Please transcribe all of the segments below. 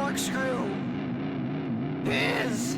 corkscrew. Biz.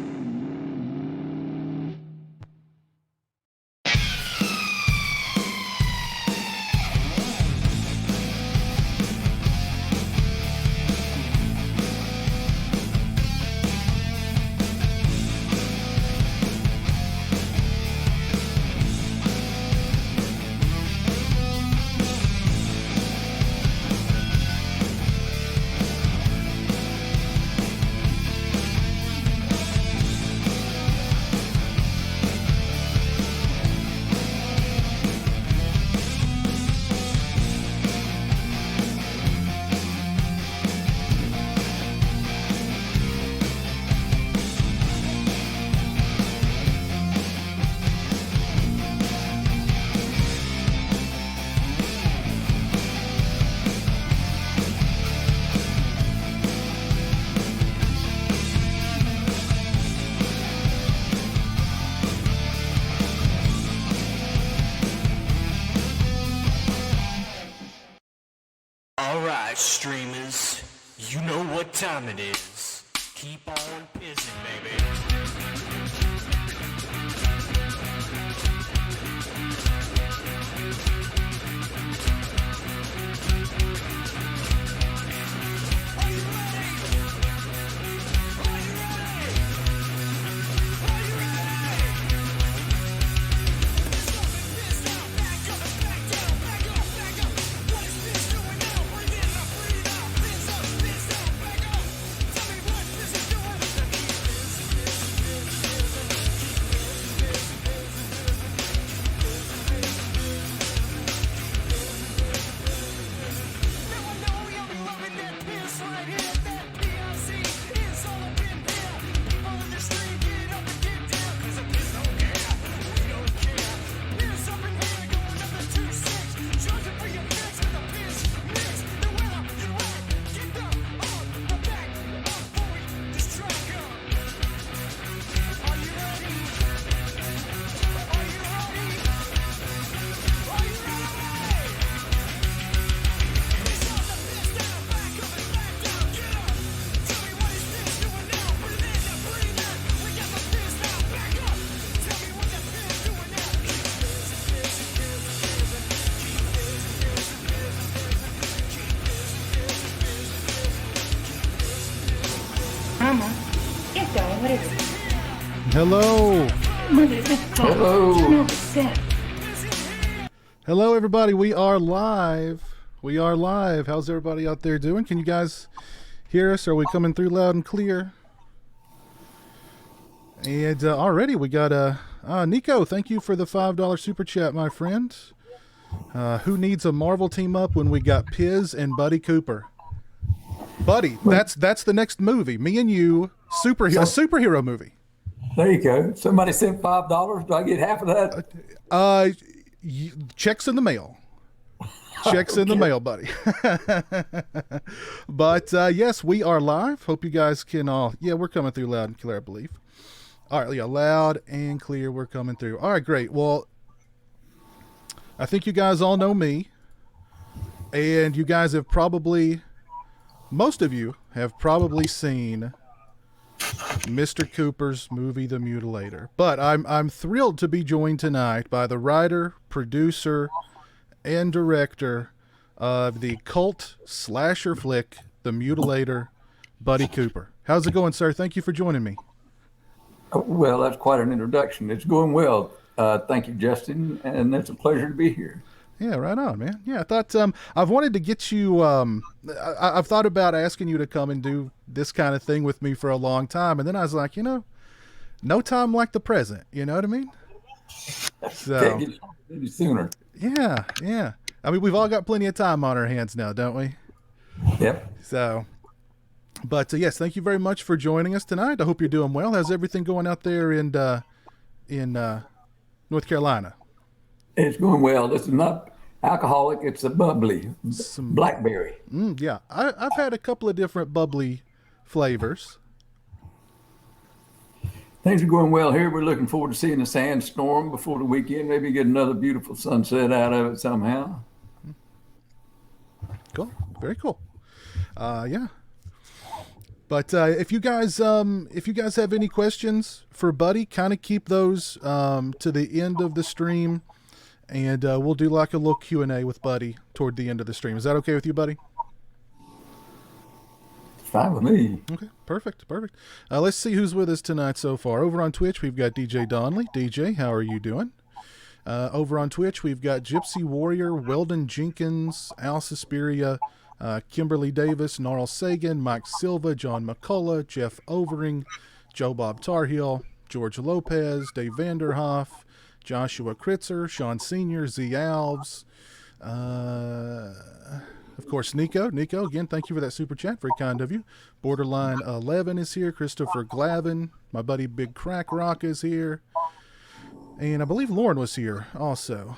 Alright, streamers, you know what time it is. Keep on pissing, baby. Hello. Hello. Hello, everybody. We are live. We are live. How's everybody out there doing? Can you guys hear us? Are we coming through loud and clear? And already we got Nico. Thank you for the $5 super chat, my friend. Who needs a Marvel team up when we got Piz and Buddy Cooper? Buddy, that's the next movie. Me and you, a superhero movie. There you go. Somebody sent $5. Do I get half of that? Checks in the mail. Checks in the mail, buddy. But yes, we are live. Hope you guys can all. Yeah, we're coming through loud and clear, I believe. All right, yeah, loud and clear. We're coming through. All right, great. Well, I think you guys all know me, and you guys have probably, most of you have probably seen Mr. Cooper's movie, The Mutilator. But I'm thrilled to be joined tonight by the writer, producer, and director of the cult slasher flick, The Mutilator, Buddy Cooper. How's it going, sir? Thank you for joining me. Well, that's quite an introduction. It's going well. Thank you, Justin, and it's a pleasure to be here. Yeah, right on, man. Yeah, I thought I've wanted to get you. I've thought about asking you to come and do this kind of thing with me for a long time, and then I was like, no time like the present. You know what I mean? So Can't get any sooner. Yeah. I mean, we've all got plenty of time on our hands now, don't we? Yep. So, but yes, thank you very much for joining us tonight. I hope you're doing well. How's everything going out there in North Carolina? It's going well. This is not alcoholic. It's a bubbly. Some blackberry. Yeah, I've had a couple of different bubbly flavors. Things are going well here. We're looking forward to seeing a sandstorm before the weekend. Maybe get another beautiful sunset out of it somehow. Cool. Very cool. Yeah. But if you guys have any questions for Buddy, kind of keep those to the end of the stream, and we'll do like a little Q&A with Buddy toward the end of the stream. Is that okay with you, Buddy? Fine with me. Okay, perfect. Let's see who's with us tonight so far. Over on Twitch, we've got DJ Donnelly. DJ, how are you doing? Over on Twitch, we've got Gypsy Warrior, Weldon Jenkins, Al Suspiria, Kimberly Davis, Gnarl Sagan, Mike Silva, John McCullough, Jeff Overing, Joe Bob Tarhill, George Lopez, Dave Vanderhoff, Joshua Kritzer, Sean Sr., Z Alves, of course, Nico. Nico, again, thank you for that super chat. Very kind of you. Borderline 11 is here. Christopher Glavin. My buddy Big Crack Rock is here. And I believe Lauren was here also.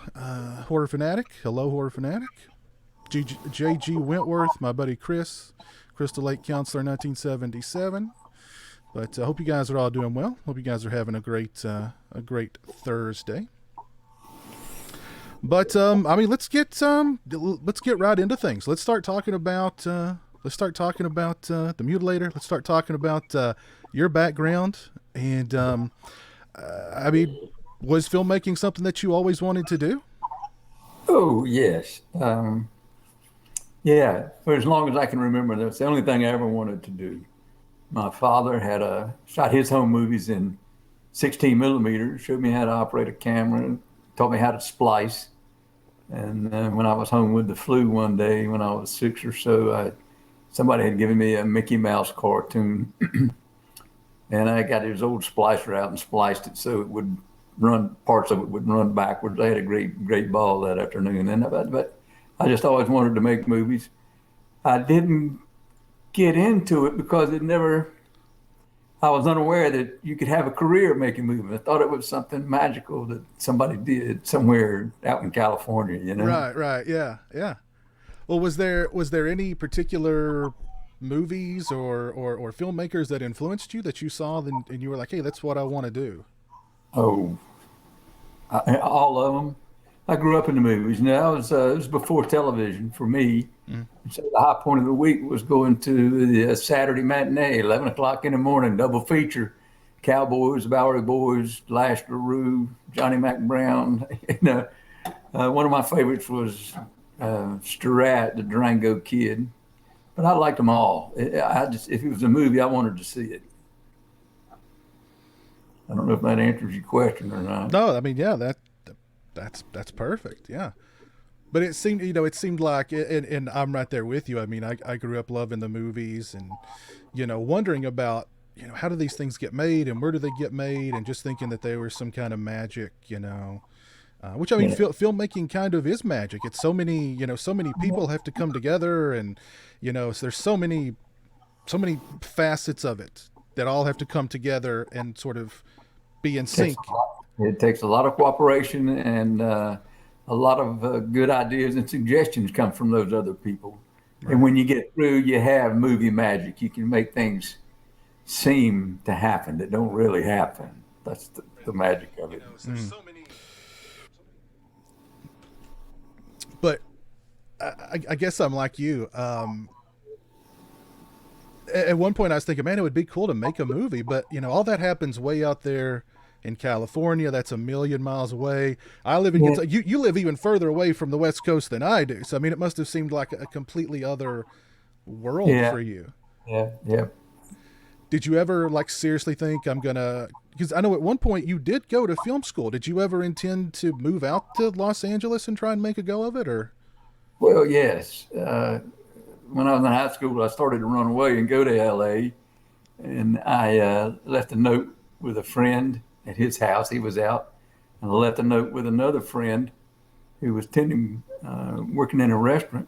Horror Fanatic. Hello, Horror Fanatic. JG Wentworth. My buddy Chris. Crystal Lake Counselor 1977. But I hope you guys are all doing well. Hope you guys are having a great Thursday. But I mean, let's get right into things. Let's start talking about the Mutilator. Let's start talking about your background. And I mean, was filmmaking something that you always wanted to do? Oh yes, yeah. For as long as I can remember, that's the only thing I ever wanted to do. My father had shot his home movies in 16 millimeters. Showed me how to operate a camera. Taught me how to splice. And when I was home with the flu one day, when I was 6 or so, somebody had given me a Mickey Mouse cartoon, and I got his old splicer out and spliced it so it would run. Parts of it would run backwards. I had a great ball that afternoon. But I just always wanted to make movies. I didn't get into it because I was unaware that you could have a career making movies. I thought it was something magical that somebody did somewhere out in California, you know? Right. Yeah. Well, was there any particular movies or filmmakers that influenced you that you saw and you were like, hey, that's what I want to do? Oh, all of them. I grew up in the movies. Now it was before television for me. Mm. So the high point of the week was going to the Saturday matinee, 11 o'clock in the morning, double feature, Cowboys, Bowery Boys, Lash LaRue, Johnny Mac Brown. One of my favorites was Sturat, the Durango Kid. But I liked them all. If it was a movie, I wanted to see it. I don't know if that answers your question or not. No, I mean, yeah, that's perfect. Yeah. But it seemed like, and I'm right there with you. I mean, I grew up loving the movies and, wondering about, how do these things get made and where do they get made, and just thinking that they were some kind of magic, which I mean, filmmaking kind of is magic. It's so many people have to come together, and, so there's so many facets of it that all have to come together and sort of be in sync. It takes a lot of cooperation, and a lot of good ideas and suggestions come from those other people. Right. And when you get through, you have movie magic. You can make things seem to happen that don't really happen. That's the magic of it. But I guess I'm like you. At one point I was thinking, man, it would be cool to make a movie, but all that happens way out there in California. That's a million miles away. I live in Kentucky. You live even further away from the West Coast than I do. So I mean, it must have seemed like a completely other world for you. Yeah. Did you ever seriously think because I know at one point you did go to film school. Did you ever intend to move out to Los Angeles and try and make a go of it, or? Well, yes. When I was in high school, I started to run away and go to LA, and I left a note with a friend at his house. He was out, and I left a note with another friend who was working in a restaurant.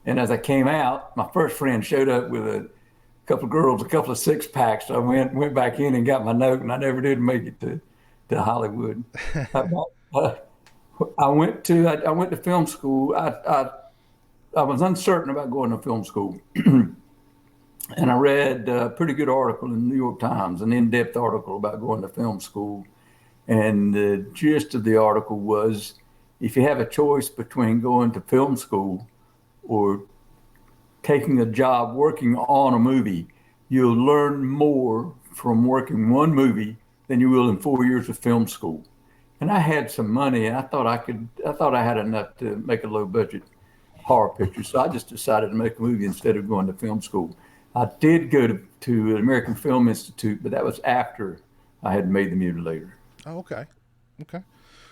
And as I came out, my first friend showed up with a couple of girls, a couple of six packs. So I went back in and got my note, and I never did make it to Hollywood. I went to film school. I was uncertain about going to film school. And I read a pretty good article in the New York Times, an in-depth article about going to film school. And the gist of the article was, if you have a choice between going to film school or taking a job working on a movie, you'll learn more from working one movie than you will in 4 years of film school. And I had some money, and I thought I had enough to make a low budget horror picture. So I just decided to make a movie instead of going to film school. I did go to an American Film Institute, but that was after I had made The Mutilator. Oh, okay. Okay.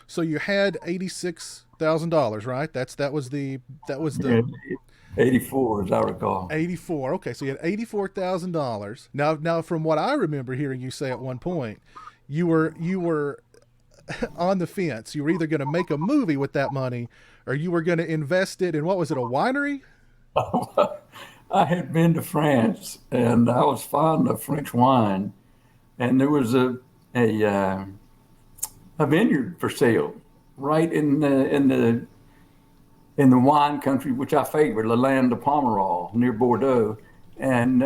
So you had $86,000, right? That was the Yeah, 84, as I recall. 84. Okay, so you had $84,000. Now, from what I remember hearing you say at one point, you were on the fence. You were either going to make a movie with that money, or you were going to invest it in, what was it, a winery? I had been to France, and I was fond of French wine, and there was a vineyard for sale right in the wine country, which I favored, the land of Pomerol near Bordeaux, and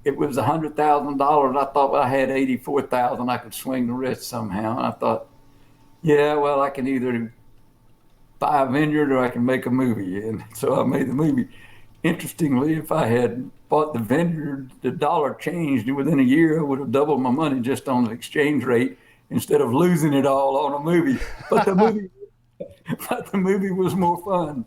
it was $100,000. I thought, well, I had 84,000. I could swing the rest somehow. And I thought, yeah, well, I can either buy a vineyard or I can make a movie. And so I made the movie. Interestingly, if I had bought the vineyard, the dollar changed. Within a year, I would have doubled my money just on the exchange rate instead of losing it all on a movie. But the movie was more fun.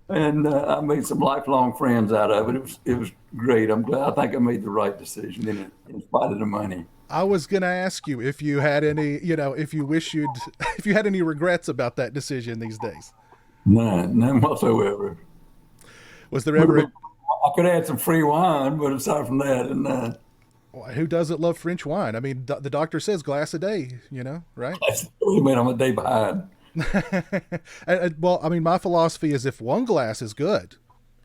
And I made some lifelong friends out of it. It was great. I'm glad. I think I made the right decision in spite of the money. I was going to ask you if you had any, if you had any regrets about that decision these days. None whatsoever. Was there ever? I could have had some free wine, but aside from that, none. Who doesn't love French wine? I mean, the doctor says glass a day, right? That's what I mean. I'm a day behind. Well, I mean, my philosophy is if one glass is good,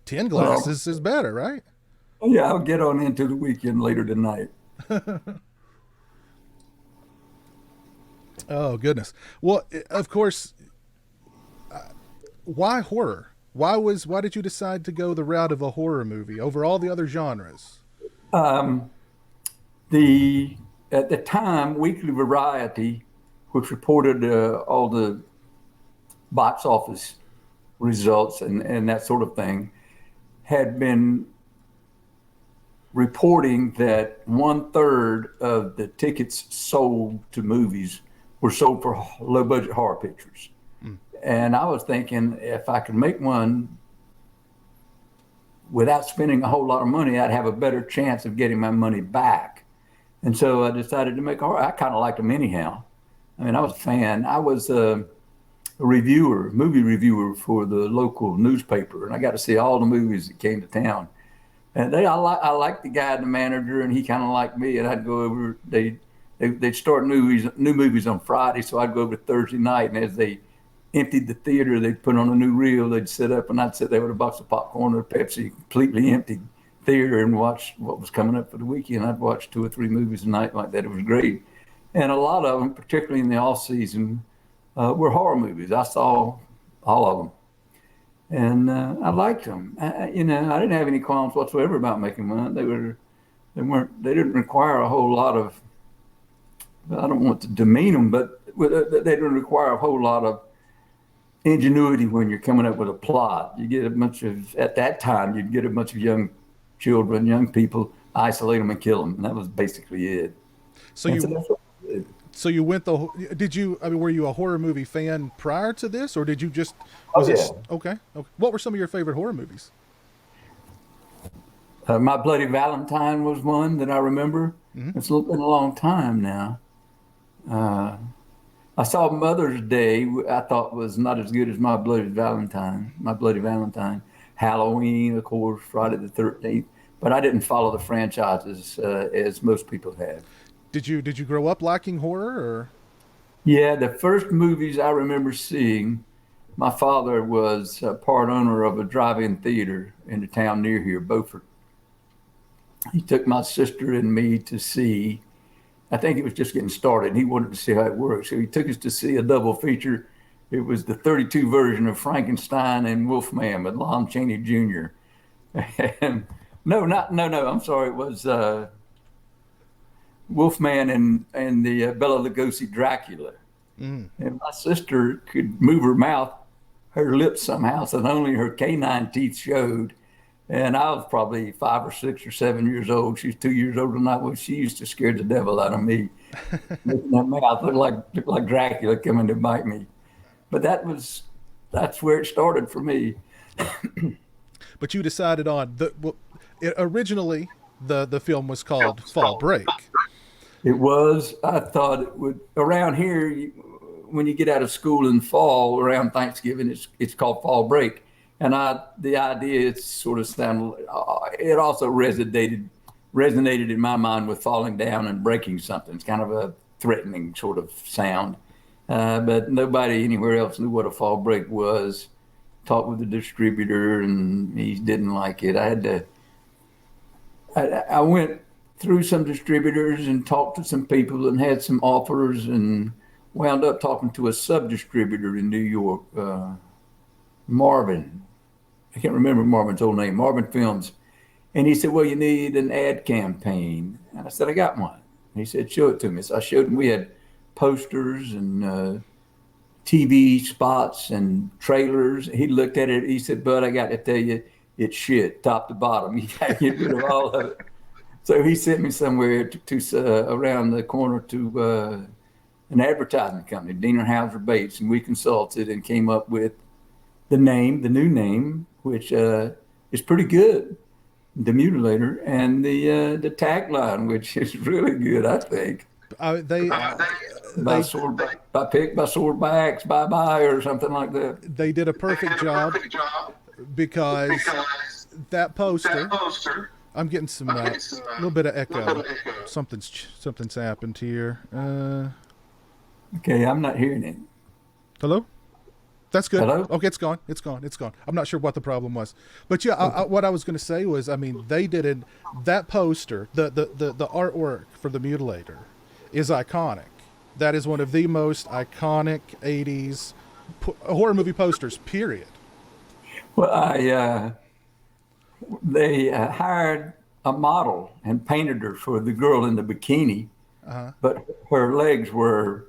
10 glasses is better, right? Yeah, I'll get on into the weekend later tonight. Oh, goodness. Well, of course, why horror? Why did you decide to go the route of a horror movie over all the other genres? At the time, Weekly Variety, which reported all the box office results and that sort of thing, had been reporting that 1/3 of the tickets sold to movies were sold for low budget horror pictures. And I was thinking, if I could make one without spending a whole lot of money, I'd have a better chance of getting my money back. And so I decided to make horror. I kind of liked them anyhow. I mean, I was a fan. I was a movie reviewer for the local newspaper, and I got to see all the movies that came to town. And I liked the guy, the manager, and he kind of liked me. And I'd go over. They'd start new movies on Friday, so I'd go over Thursday night, and as they emptied the theater, they'd put on a new reel. They'd sit up, and I'd sit there with a box of popcorn or Pepsi, completely empty theater, and watch what was coming up for the weekend. I'd watch 2 or 3 movies a night like that. It was great. And a lot of them, particularly in the off season, were horror movies. I saw all of them, and I liked them. I didn't have any qualms whatsoever about making one. They didn't require a whole lot of. I don't want to demean them, but they didn't require a whole lot of ingenuity when you're coming up with a plot. You get at that time, you'd get a bunch of young children, young people, isolate them and kill them. And that was basically it. So you went were you a horror movie fan prior to this, or did you just, okay. What were some of your favorite horror movies? My Bloody Valentine was one that I remember. Mm-hmm. It's been a long time now. I saw Mother's Day. I thought was not as good as My Bloody Valentine. Halloween, of course, Friday the 13th. But I didn't follow the franchises as most people have. Did you grow up liking horror, or? Yeah, the first movies I remember seeing, my father was part owner of a drive-in theater in the town near here, Beaufort. He took my sister and me to see, I think it was just getting started, and he wanted to see how it worked. So he took us to see a double feature. It was the 32 version of Frankenstein and Wolfman with Lon Chaney Jr. And I'm sorry, it was Wolfman and the Bela Lugosi Dracula. Mm. And my sister could move her lips somehow, so that only her canine teeth showed. And I was probably 5 or 6 or 7 years old. She's 2 years older than I was. She used to scare the devil out of me. Making that mouth look like Dracula coming to bite me. But that's where it started for me. But you decided on originally the film was called Fall Break. It was. I thought it would around here when you get out of school in fall around Thanksgiving. It's called fall break, and the idea it sort of sounded. It also resonated in my mind with falling down and breaking something. It's kind of a threatening sort of sound, but nobody anywhere else knew what a fall break was. Talked with the distributor, and he didn't like it. I went through some distributors and talked to some people and had some offers and wound up talking to a sub-distributor in New York, Marvin. I can't remember Marvin's old name, Marvin Films. And he said, well, you need an ad campaign. And I said, I got one. And he said, show it to me. So I showed him. We had posters and TV spots and trailers. He looked at it. He said, Bud, I got to tell you, it's shit, top to bottom. You got to get rid of all of it. So he sent me somewhere to around the corner to an advertising company, Diener Hauser Bates, and we consulted and came up with the new name, which is pretty good, the Mutilator, and the tagline, which is really good, I think. By sword by axe, bye or something like that. They did a perfect job because that poster. I'm getting some a little bit of echo. Something's happened here. Okay, I'm not hearing it. Hello? That's good. Hello? Okay, it's gone. I'm not sure what the problem was, but yeah, what I was going to say was, I mean, they did that poster, the artwork for the Mutilator, is iconic. That is one of the most iconic '80s horror movie posters. Period. Well, they hired a model and painted her for the girl in the bikini, but her legs were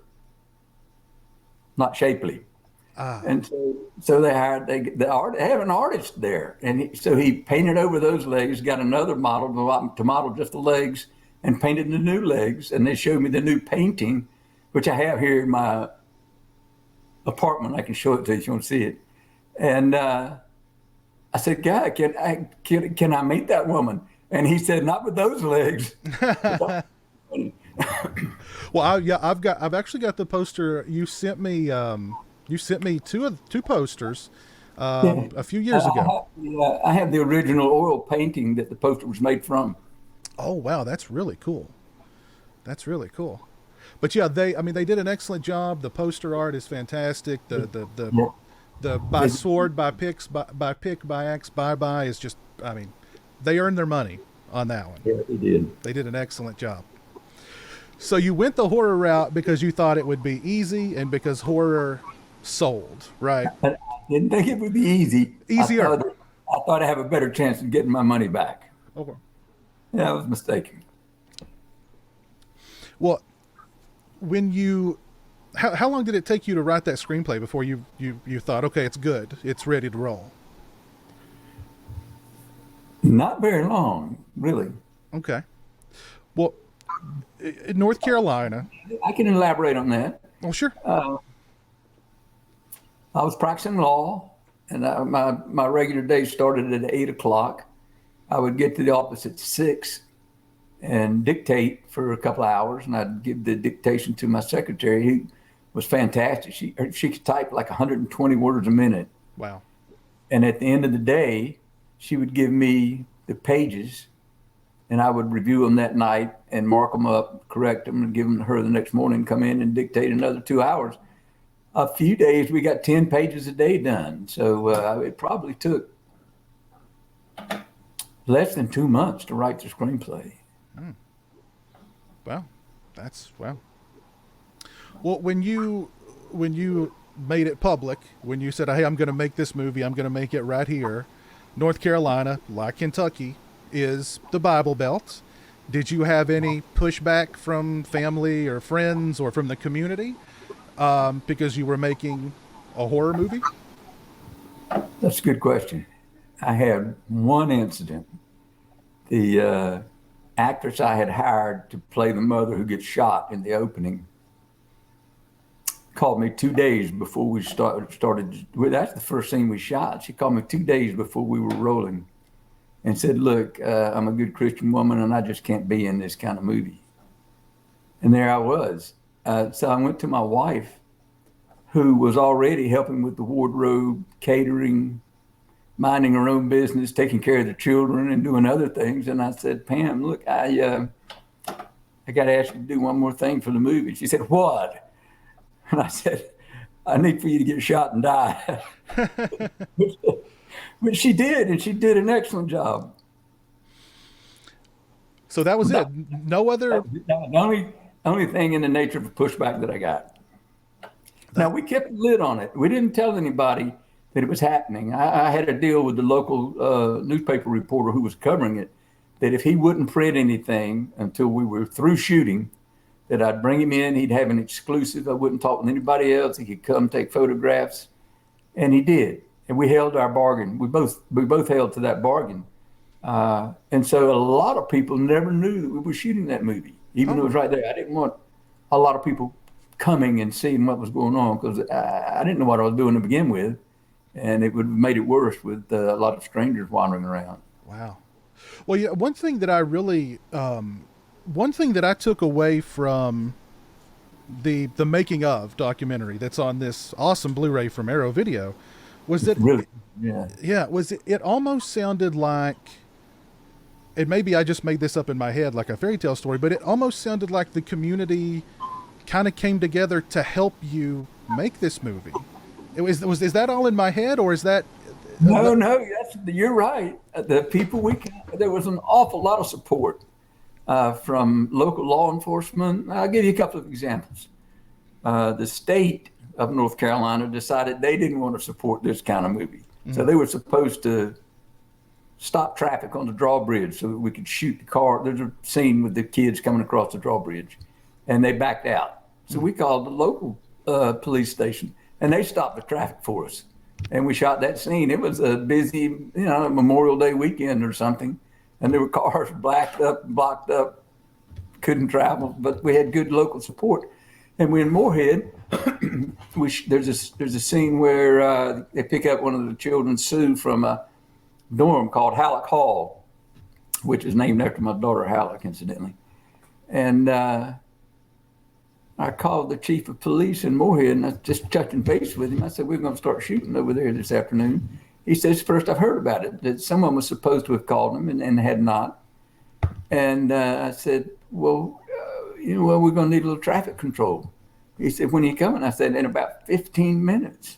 not shapely. And so they have an artist there, and so he painted over those legs, got another model to model just the legs, and painted the new legs. And they showed me the new painting, which I have here in my apartment. I can show it to you if you want to see it. And I said, "Guy, can I meet that woman?" And he said, "Not with those legs." Well, I've actually got the poster you sent me. You sent me two posters a few years ago. I have the original oil painting that the poster was made from. Oh wow, that's really cool. But yeah, they did an excellent job. The poster art is fantastic. The by sword, by pick, by axe, by is just, I mean, they earned their money on that one. Yeah, they did. They did an excellent job. So you went the horror route because you thought it would be easy and because horror sold, right? I didn't think it would be easy. Easier. I thought I'd have a better chance of getting my money back. Okay. Yeah, I was mistaken. Well, how long did it take you to write that screenplay before you thought, okay, it's good, it's ready to roll? Not very long, really. Okay. Well, in North Carolina. I can elaborate on that. Oh, sure. I was practicing law, and my regular day started at 8 o'clock. I would get to the office at 6 and dictate for a couple of hours, and I'd give the dictation to my secretary, who was fantastic. She could type like 120 words a minute. Wow. And at the end of the day, she would give me the pages, and I would review them that night and mark them up, correct them, and give them to her the next morning, come in and dictate another 2 hours. A few days, we got 10 pages a day done. So it probably took less than 2 months to write the screenplay. Wow. Wow. Well, when you made it public, when you said, hey, I'm going to make this movie, I'm going to make it right here, North Carolina, like Kentucky, is the Bible Belt. Did you have any pushback from family or friends or from the community because you were making a horror movie? That's a good question. I had one incident. The actress I had hired to play the mother who gets shot in the opening called me 2 days before we started. Well, that's the first scene we shot. She called me 2 days before we were rolling and said, look, I'm a good Christian woman and I just can't be in this kind of movie. And there I was. So I went to my wife, who was already helping with the wardrobe, catering, minding her own business, taking care of the children and doing other things. And I said, Pam, look, I got to ask you to do one more thing for the movie. She said, what? And I said, I need for you to get shot and die. But she did, and she did an excellent job. So that was it. No other. The only thing in the nature of a pushback that I got. Now, we kept a lid on it. We didn't tell anybody that it was happening. I had a deal with the local newspaper reporter who was covering it, that if he wouldn't print anything until we were through shooting, that I'd bring him in, he'd have an exclusive. I wouldn't talk with anybody else. He could come take photographs. And he did. And we held our bargain. We both held to that bargain. And so a lot of people never knew that we were shooting that movie, even though it was right there. I didn't want a lot of people coming and seeing what was going on because I didn't know what I was doing to begin with. And it would have made it worse with a lot of strangers wandering around. Wow. Well, yeah, one thing that I took away from the making of documentary that's on this awesome Blu-ray from Arrow Video was that it almost sounded like, and maybe I just made this up in my head like a fairy tale story, but it almost sounded like the community kind of came together to help you make this movie. Is that all in my head, or is that? No, you're right. The people there was an awful lot of support from local law enforcement. I'll give you a couple of examples. The state of North Carolina decided they didn't want to support this kind of movie. Mm-hmm. So they were supposed to stop traffic on the drawbridge so that we could shoot the car. There's a scene with the kids coming across the drawbridge, and they backed out. So we called the local police station, and they stopped the traffic for us. And we shot that scene. It was a busy, Memorial Day weekend or something. And there were cars blocked up, couldn't travel, but we had good local support. And we're in Moorhead. There's a scene where they pick up one of the children, Sue, from a dorm called Halleck Hall, which is named after my daughter Halleck, incidentally. And I called the chief of police in Moorhead, and I just touching base with him. I said, we're going to start shooting over there this afternoon. He says, first I've heard about it, that someone was supposed to have called him and had not. And I said, well, we're going to need a little traffic control. He said, when are you coming? I said, in about 15 minutes.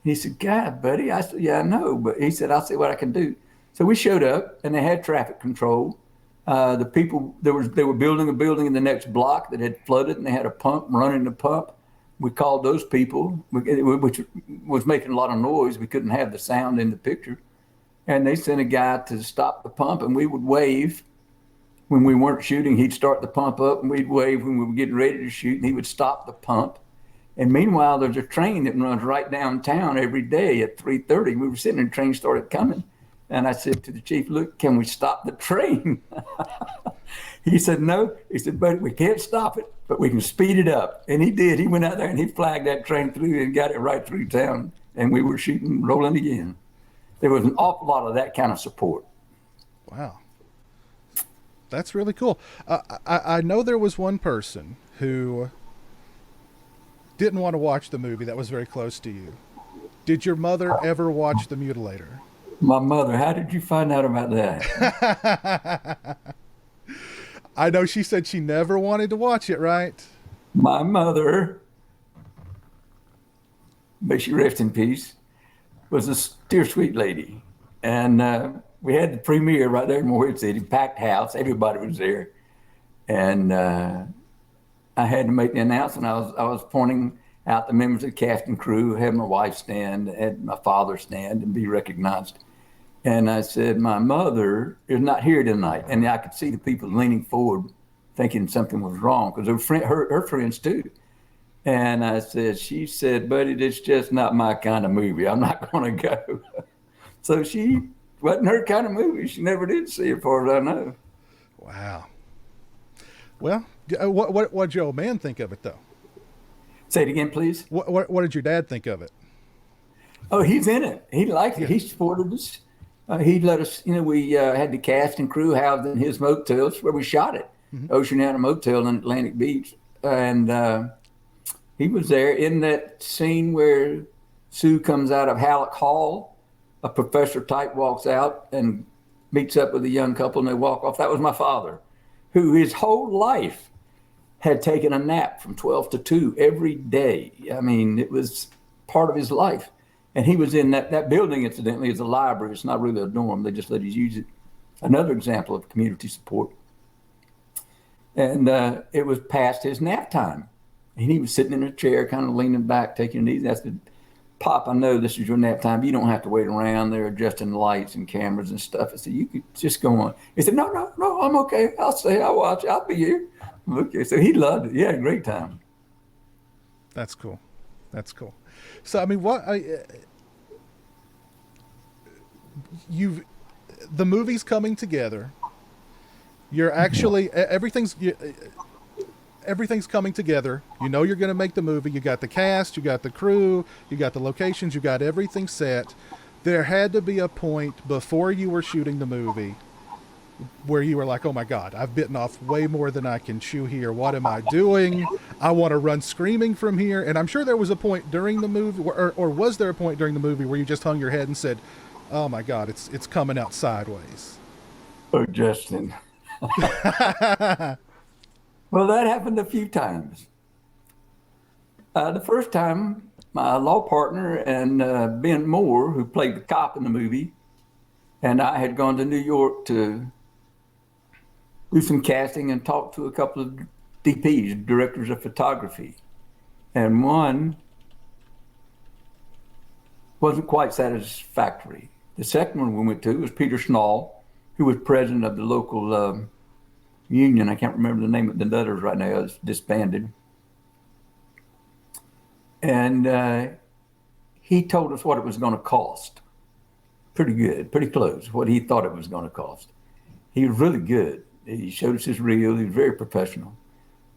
He said, God, buddy. I said, yeah, I know. But he said, I'll see what I can do. So we showed up, and they had traffic control. The people, they were building a building in the next block that had flooded, and they had a pump running the pump. We called those people, which was making a lot of noise. We couldn't have the sound in the picture. And they sent a guy to stop the pump, and we would wave. When we weren't shooting, he'd start the pump up, and we'd wave when we were getting ready to shoot, and he would stop the pump. And meanwhile, there's a train that runs right downtown every day at 3:30. We were sitting there, the train started coming. And I said to the chief, look, can we stop the train? He said, no. He said, but we can't stop it, but we can speed it up. And he did. He went out there and he flagged that train through and got it right through town. And we were shooting, rolling again. There was an awful lot of that kind of support. Wow. That's really cool. I know there was one person who didn't want to watch the movie that was very close to you. Did your mother ever watch The Mutilator? My mother. How did you find out about that? I know she said she never wanted to watch it, right? My mother, may she rest in peace, was a dear sweet lady. And we had the premiere right there in Moorhead City, packed house. Everybody was there. And I had to make the announcement. I was pointing out the members of the cast and crew, had my wife stand, had my father stand and be recognized. And I said, my mother is not here tonight. And I could see the people leaning forward thinking something was wrong because her friends too. And I said, she said, buddy, it's just not my kind of movie. I'm not going to go. So she wasn't her kind of movie. She never did see it, as far as I know. Wow. Well, what did your old man think of it though? Say it again, please. What did your dad think of it? Oh, he's in it. He liked it. Yeah. He supported us. He let us, we had the cast and crew housed in his motel where we shot it, Oceana Motel in Atlantic Beach. And he was there in that scene where Sue comes out of Halleck Hall. A professor type walks out and meets up with a young couple and they walk off. That was my father, who his whole life had taken a nap from 12 to 2 every day. I mean, it was part of his life. And he was in that building, incidentally, is a library. It's not really a dorm. They just let us use it. Another example of community support. And it was past his nap time. And he was sitting in a chair, kind of leaning back, taking it easy. I said, Pop, I know this is your nap time. You don't have to wait around. They're adjusting lights and cameras and stuff. I said, you could just go on. He said, no, I'm okay. I'll stay. I'll watch. I'll be here. Okay. So he loved it. He had a great time. That's cool. That's cool. So I mean, the movie's coming together. You're actually everything's coming together. You know you're going to make the movie. You got the cast, you got the crew, you got the locations, you got everything set. There had to be a point before you were shooting the movie where you were like, oh my God, I've bitten off way more than I can chew here. What am I doing? I want to run screaming from here. And I'm sure there was a point during the movie, or was there a point during the movie where you just hung your head and said, oh my God, it's coming out sideways? Oh, Justin. Well, that happened a few times. The first time, my law partner and Ben Moore, who played the cop in the movie, and I had gone to New York to do some casting and talk to a couple of DPs, directors of photography. And one wasn't quite satisfactory. The second one we went to was Peter Schnall, who was president of the local union. I can't remember the name of the letters right now. It's disbanded. And he told us what it was going to cost. Pretty good, pretty close, what he thought it was going to cost. He was really good. He showed us his reel. He was very professional.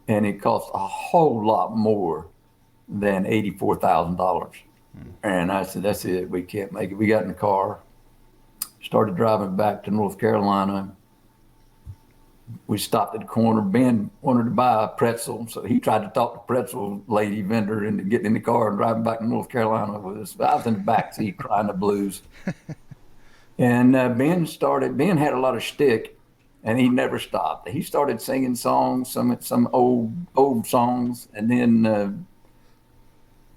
And it cost a whole lot more than $84,000. And I said, that's it. We can't make it. We got in the car, started driving back to North Carolina. We stopped at the corner. Ben wanted to buy a pretzel, so he tried to talk the pretzel lady vendor into getting in the car and driving back to North Carolina with us. I was in the back seat crying the blues. And Ben had a lot of shtick, and he never stopped. He started singing songs, some old songs, and then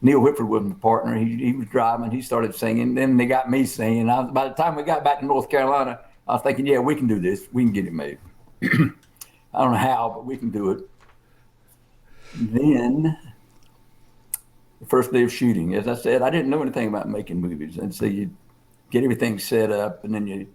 Neil Whitford was my partner. He was driving. He started singing. Then they got me singing. By the time we got back to North Carolina, I was thinking, yeah, we can do this. We can get it made. I don't know how, but we can do it. Then the first day of shooting, as I said, I didn't know anything about making movies. And so you get everything set up, and then you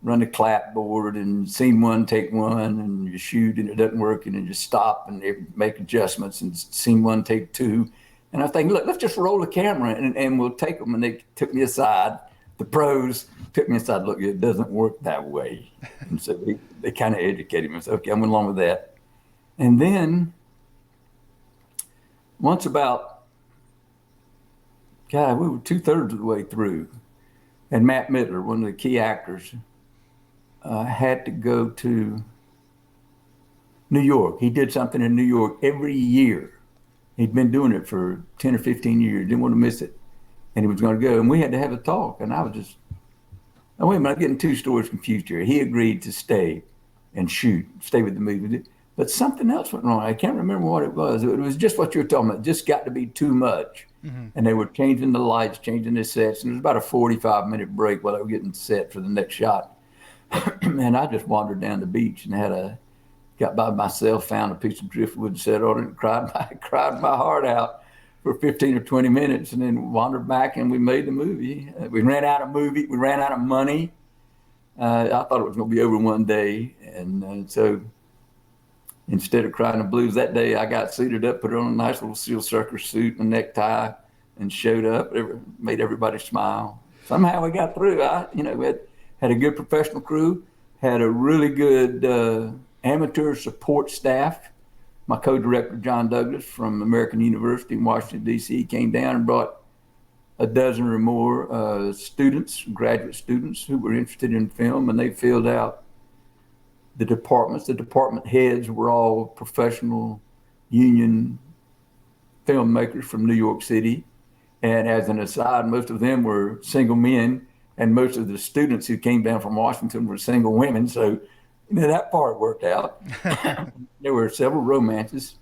run the clapboard and scene one, take one, and you shoot and it doesn't work, and then you stop and make adjustments, and scene one, take two. And I was thinking, look, let's just roll the camera and we'll take them. And they took me aside. The pros took me aside. Look, it doesn't work that way. And so they kind of educated me. I said, okay, I went along with that. And then once about, we were 2/3 of the way through. And Matt Midler, one of the key actors, had to go to New York. He did something in New York every year. He'd been doing it for 10 or 15 years, didn't want to miss it. And he was going to go, and we had to have a talk. And I was just, oh, wait a minute, I'm getting two stories confused here. He agreed to stay and stay with the movie. But something else went wrong. I can't remember what it was. It was just what you were talking about. It just got to be too much. Mm-hmm. And they were changing the lights, changing the sets. And it was about a 45-minute break while they were getting set for the next shot. And I just wandered down the beach and got by myself, found a piece of driftwood, sat on it, and cried my heart out for 15 or 20 minutes, and then wandered back, and we made the movie. We ran out of money. I thought it was going to be over one day, and so instead of crying the blues that day, I got suited up, put on a nice little seal sucker suit and necktie, and showed up. Made everybody smile. Somehow we got through. had a good professional crew, had a really good amateur support staff. My co-director, John Douglas from American University in Washington, D.C., came down and brought a dozen or more students, graduate students who were interested in film, and they filled out the departments. The department heads were all professional union filmmakers from New York City. And as an aside, most of them were single men, and most of the students who came down from Washington were single women. So, that part worked out. There were several romances.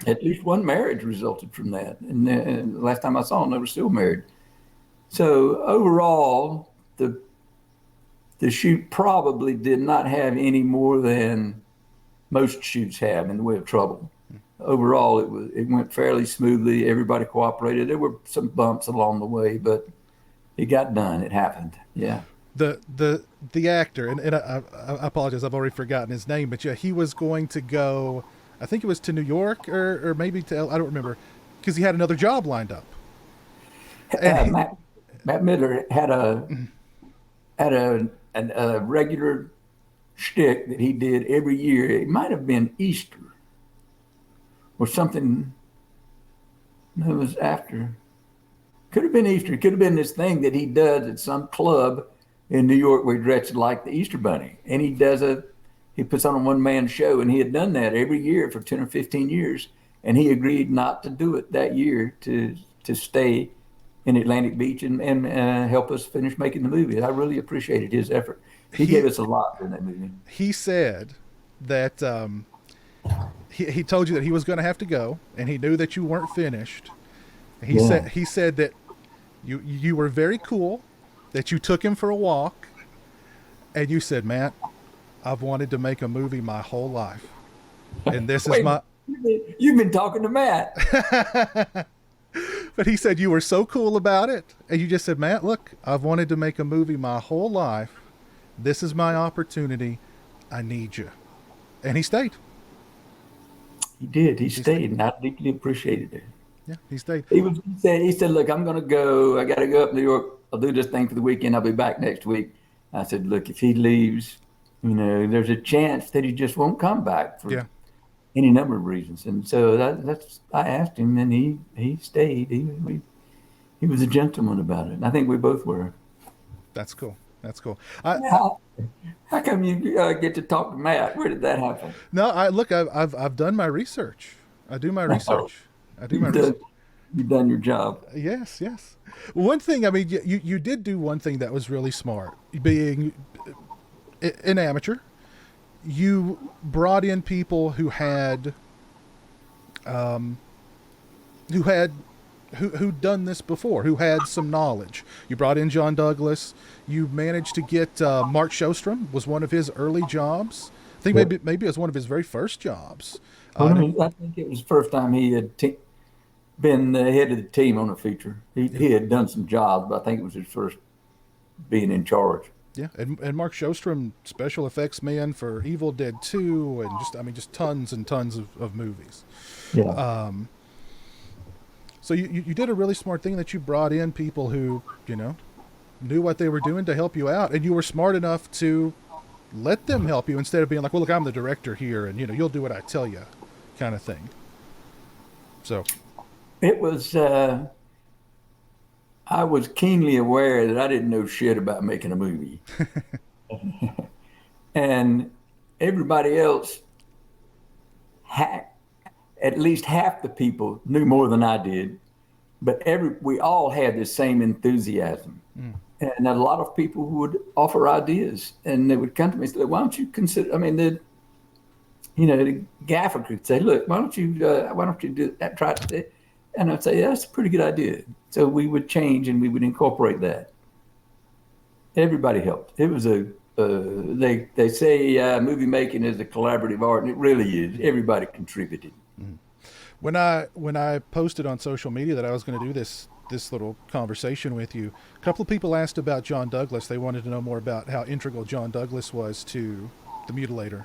At least one marriage resulted from that. And the last time I saw them, they were still married. So overall, the shoot probably did not have any more than most shoots have in the way of trouble. Overall, it went fairly smoothly. Everybody cooperated. There were some bumps along the way, but it got done. It happened. Yeah. The actor, and I apologize, I've already forgotten his name, but yeah, he was going to go, I think it was to New York or maybe to, I don't remember, because he had another job lined up. And Matt Midler had a regular shtick that he did every year. It might have been Easter or something. No, it was after. Could have been Easter. It could have been this thing that he does at some club in New York where he dresses like the Easter Bunny. And he puts on a one-man show, and he had done that every year for 10 or 15 years. And he agreed not to do it that year, to stay in Atlantic Beach and help us finish making the movie. I really appreciated his effort. He gave us a lot in that movie. He said that he told you that he was going to have to go, and he knew that you weren't finished. He said that you were very cool, that you took him for a walk, and you said, Matt, I've wanted to make a movie my whole life, and this is my... You've been talking to Matt. But he said you were so cool about it, and you just said, Matt, look, I've wanted to make a movie my whole life. This is my opportunity. I need you. And he stayed. He did. He stayed, and I deeply appreciated it. Yeah, he stayed. He said, look, I'm going to go. I got to go up to New York. I'll do this thing for the weekend. I'll be back next week. I said, look, if he leaves, there's a chance that he just won't come back for any number of reasons. And so I asked him, and he stayed. He was a gentleman about it. And I think we both were. That's cool. How come you get to talk to Matt? Where did that happen? No, I've done my research. I do my research. You've done your job. Yes. One thing, you did do one thing that was really smart. Being an amateur, you brought in people who'd done this before, who had some knowledge. You brought in John Douglas. You managed to get Mark Shostrom was one of his early jobs. I think maybe it was one of his very first jobs. I think it was the first time he had been the head of the team on a feature. He had done some jobs, but I think it was his first being in charge. Yeah, and Mark Shostrom, special effects man for Evil Dead 2, and just tons and tons of movies. Yeah. So you did a really smart thing that you brought in people who, knew what they were doing to help you out, and you were smart enough to let them help you instead of being like, well, look, I'm the director here, and you'll do what I tell you, kind of thing. So it was. I was keenly aware that I didn't know shit about making a movie, and everybody else, at least half the people knew more than I did, but we all had the same enthusiasm. And a lot of people would offer ideas, and they would come to me and say, why don't you consider, the gaffer could say, look, why don't you do that, try it. And I'd say, yeah, that's a pretty good idea. So we would change and we would incorporate that. Everybody helped. It was they say movie making is a collaborative art, and it really is. Everybody contributed. When I posted on social media that I was going to do this little conversation with you, a couple of people asked about John Douglas. They wanted to know more about how integral John Douglas was to the Mutilator.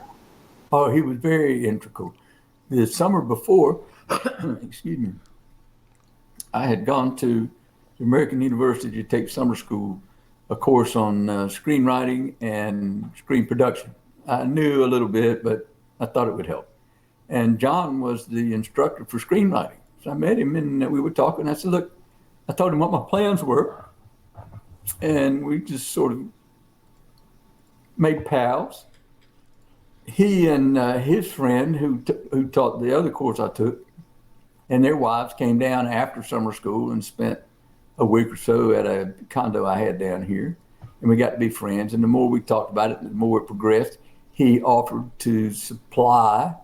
Oh, he was very integral. The summer before, excuse me, I had gone to the American University to take summer school a course on screenwriting and screen production. I knew a little bit, but I thought it would help. And John was the instructor for screenwriting. So I met him and we were talking. I said, look, I told him what my plans were. And we just sort of made pals. He and his friend who taught the other course I took, and their wives came down after summer school and spent a week or so at a condo I had down here. And we got to be friends. And the more we talked about it, the more it progressed. He offered to supply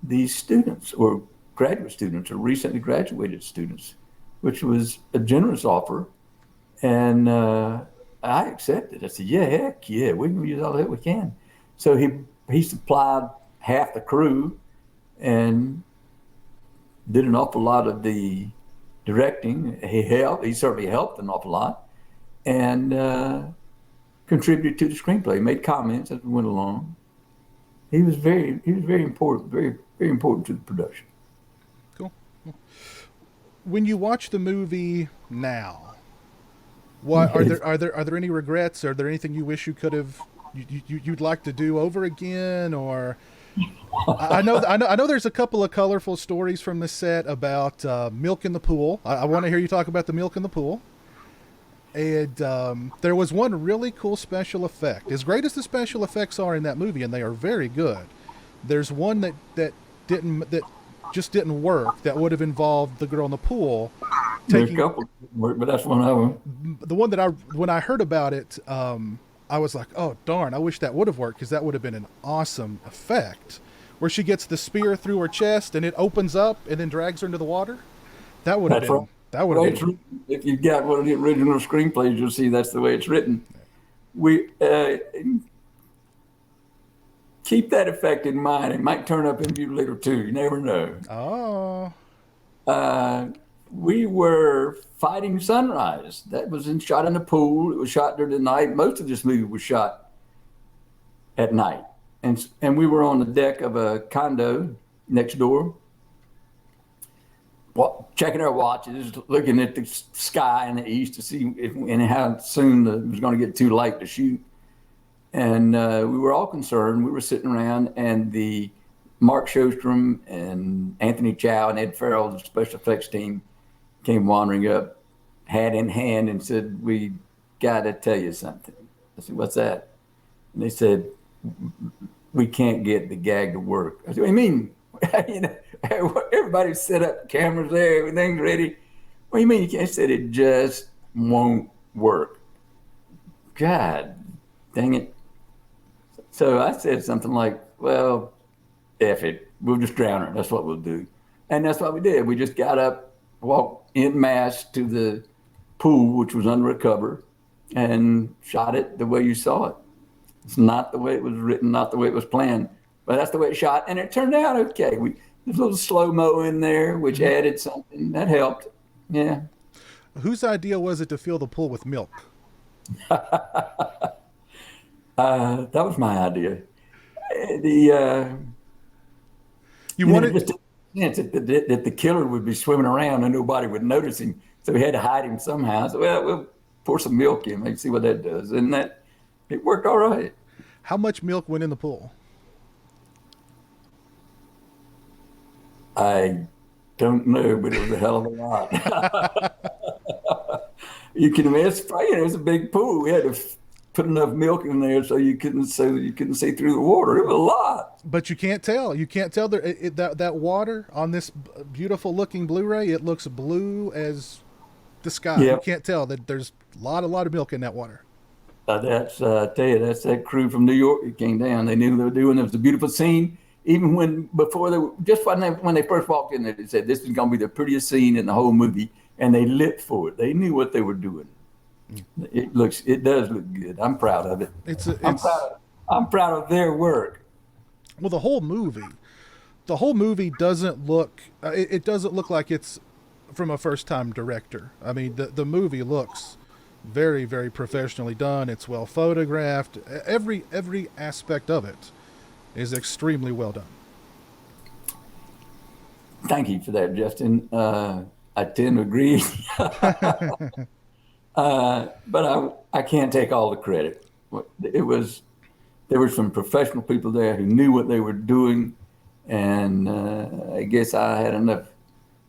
these students or graduate students or recently graduated students, which was a generous offer. And I accepted. I said, yeah, heck yeah, we can use all that we can. So he supplied half the crew and did an awful lot of the directing. He certainly helped an awful lot, and contributed to the screenplay, made comments as we went along. He was very important, very important to the production. Cool. When you watch the movie now, what are there any regrets? Are there anything you wish you could have you'd like to do over again? Or I know there's a couple of colorful stories from the set about milk in the pool. I want to hear you talk about the milk in the pool. And there was one really cool special effect. As great as the special effects are in that movie, and they are very good, there's one that just didn't work. That would have involved the girl in the pool. There's a couple work, but that's one of them. The one that when I heard about it, I was like, oh darn! I wish that would have worked, because that would have been an awesome effect. Where she gets the spear through her chest and it opens up and then drags her into the water. That would have been. Right. That would have been. If you've got one of the original screenplays, you'll see that's the way it's written. We keep that effect in mind. It might turn up in Mutilator 2. You never know. Oh. We were fighting sunrise. That was shot in the pool. It was shot during the night. Most of this movie was shot at night. And we were on the deck of a condo next door, checking our watches, looking at the sky in the east to see and how soon it was going to get too light to shoot. And we were all concerned. We were sitting around, and the Mark Shostrom and Anthony Chow and Ed Farrell, the special effects team, came wandering up, hat in hand, and said, "We got to tell you something." I said, "What's that?" And they said, "We can't get the gag to work." I said, "What do you mean?" Everybody's set up, cameras there, everything's ready. What do you mean you can't? I said, "It just won't work." God dang it. So I said something like, "Well, F it. We'll just drown her. That's what we'll do." And that's what we did. We just got up, walked en masse to the pool, which was under a cover, and shot it the way you saw it. It's not the way it was written, not the way it was planned, but that's the way it shot. And it turned out okay. There's a little slow-mo in there, which added something. That helped. Yeah. Whose idea was it to fill the pool with milk? That was my idea. You wanted just that the killer would be swimming around and nobody would notice him, so we had to hide him somehow. So we'll pour some milk in, maybe see what that does, and it worked all right. How much milk went in the pool? I don't know, but it was a hell of a lot. You can imagine, it was a big pool. We had to put enough milk in there so you couldn't see through the water. It was a lot. But you can't tell. You can't tell that water on this beautiful looking Blu-ray. It looks blue as the sky. Yep. You can't tell that there's a lot of milk in that water. I tell you, that's that crew from New York that came down. They knew what they were doing. It was a beautiful scene. Even when they first walked in there, they said this is going to be the prettiest scene in the whole movie, and they lit for it. They knew what they were doing. It does look good. I'm proud of it. I'm proud of their work. Well, the whole movie doesn't look. It doesn't look like it's from a first-time director. I mean, the movie looks very, very professionally done. It's well photographed. Every aspect of it is extremely well done. Thank you for that, Justin. I tend to agree. But I can't take all the credit. It was there were some professional people there who knew what they were doing, and I guess I had enough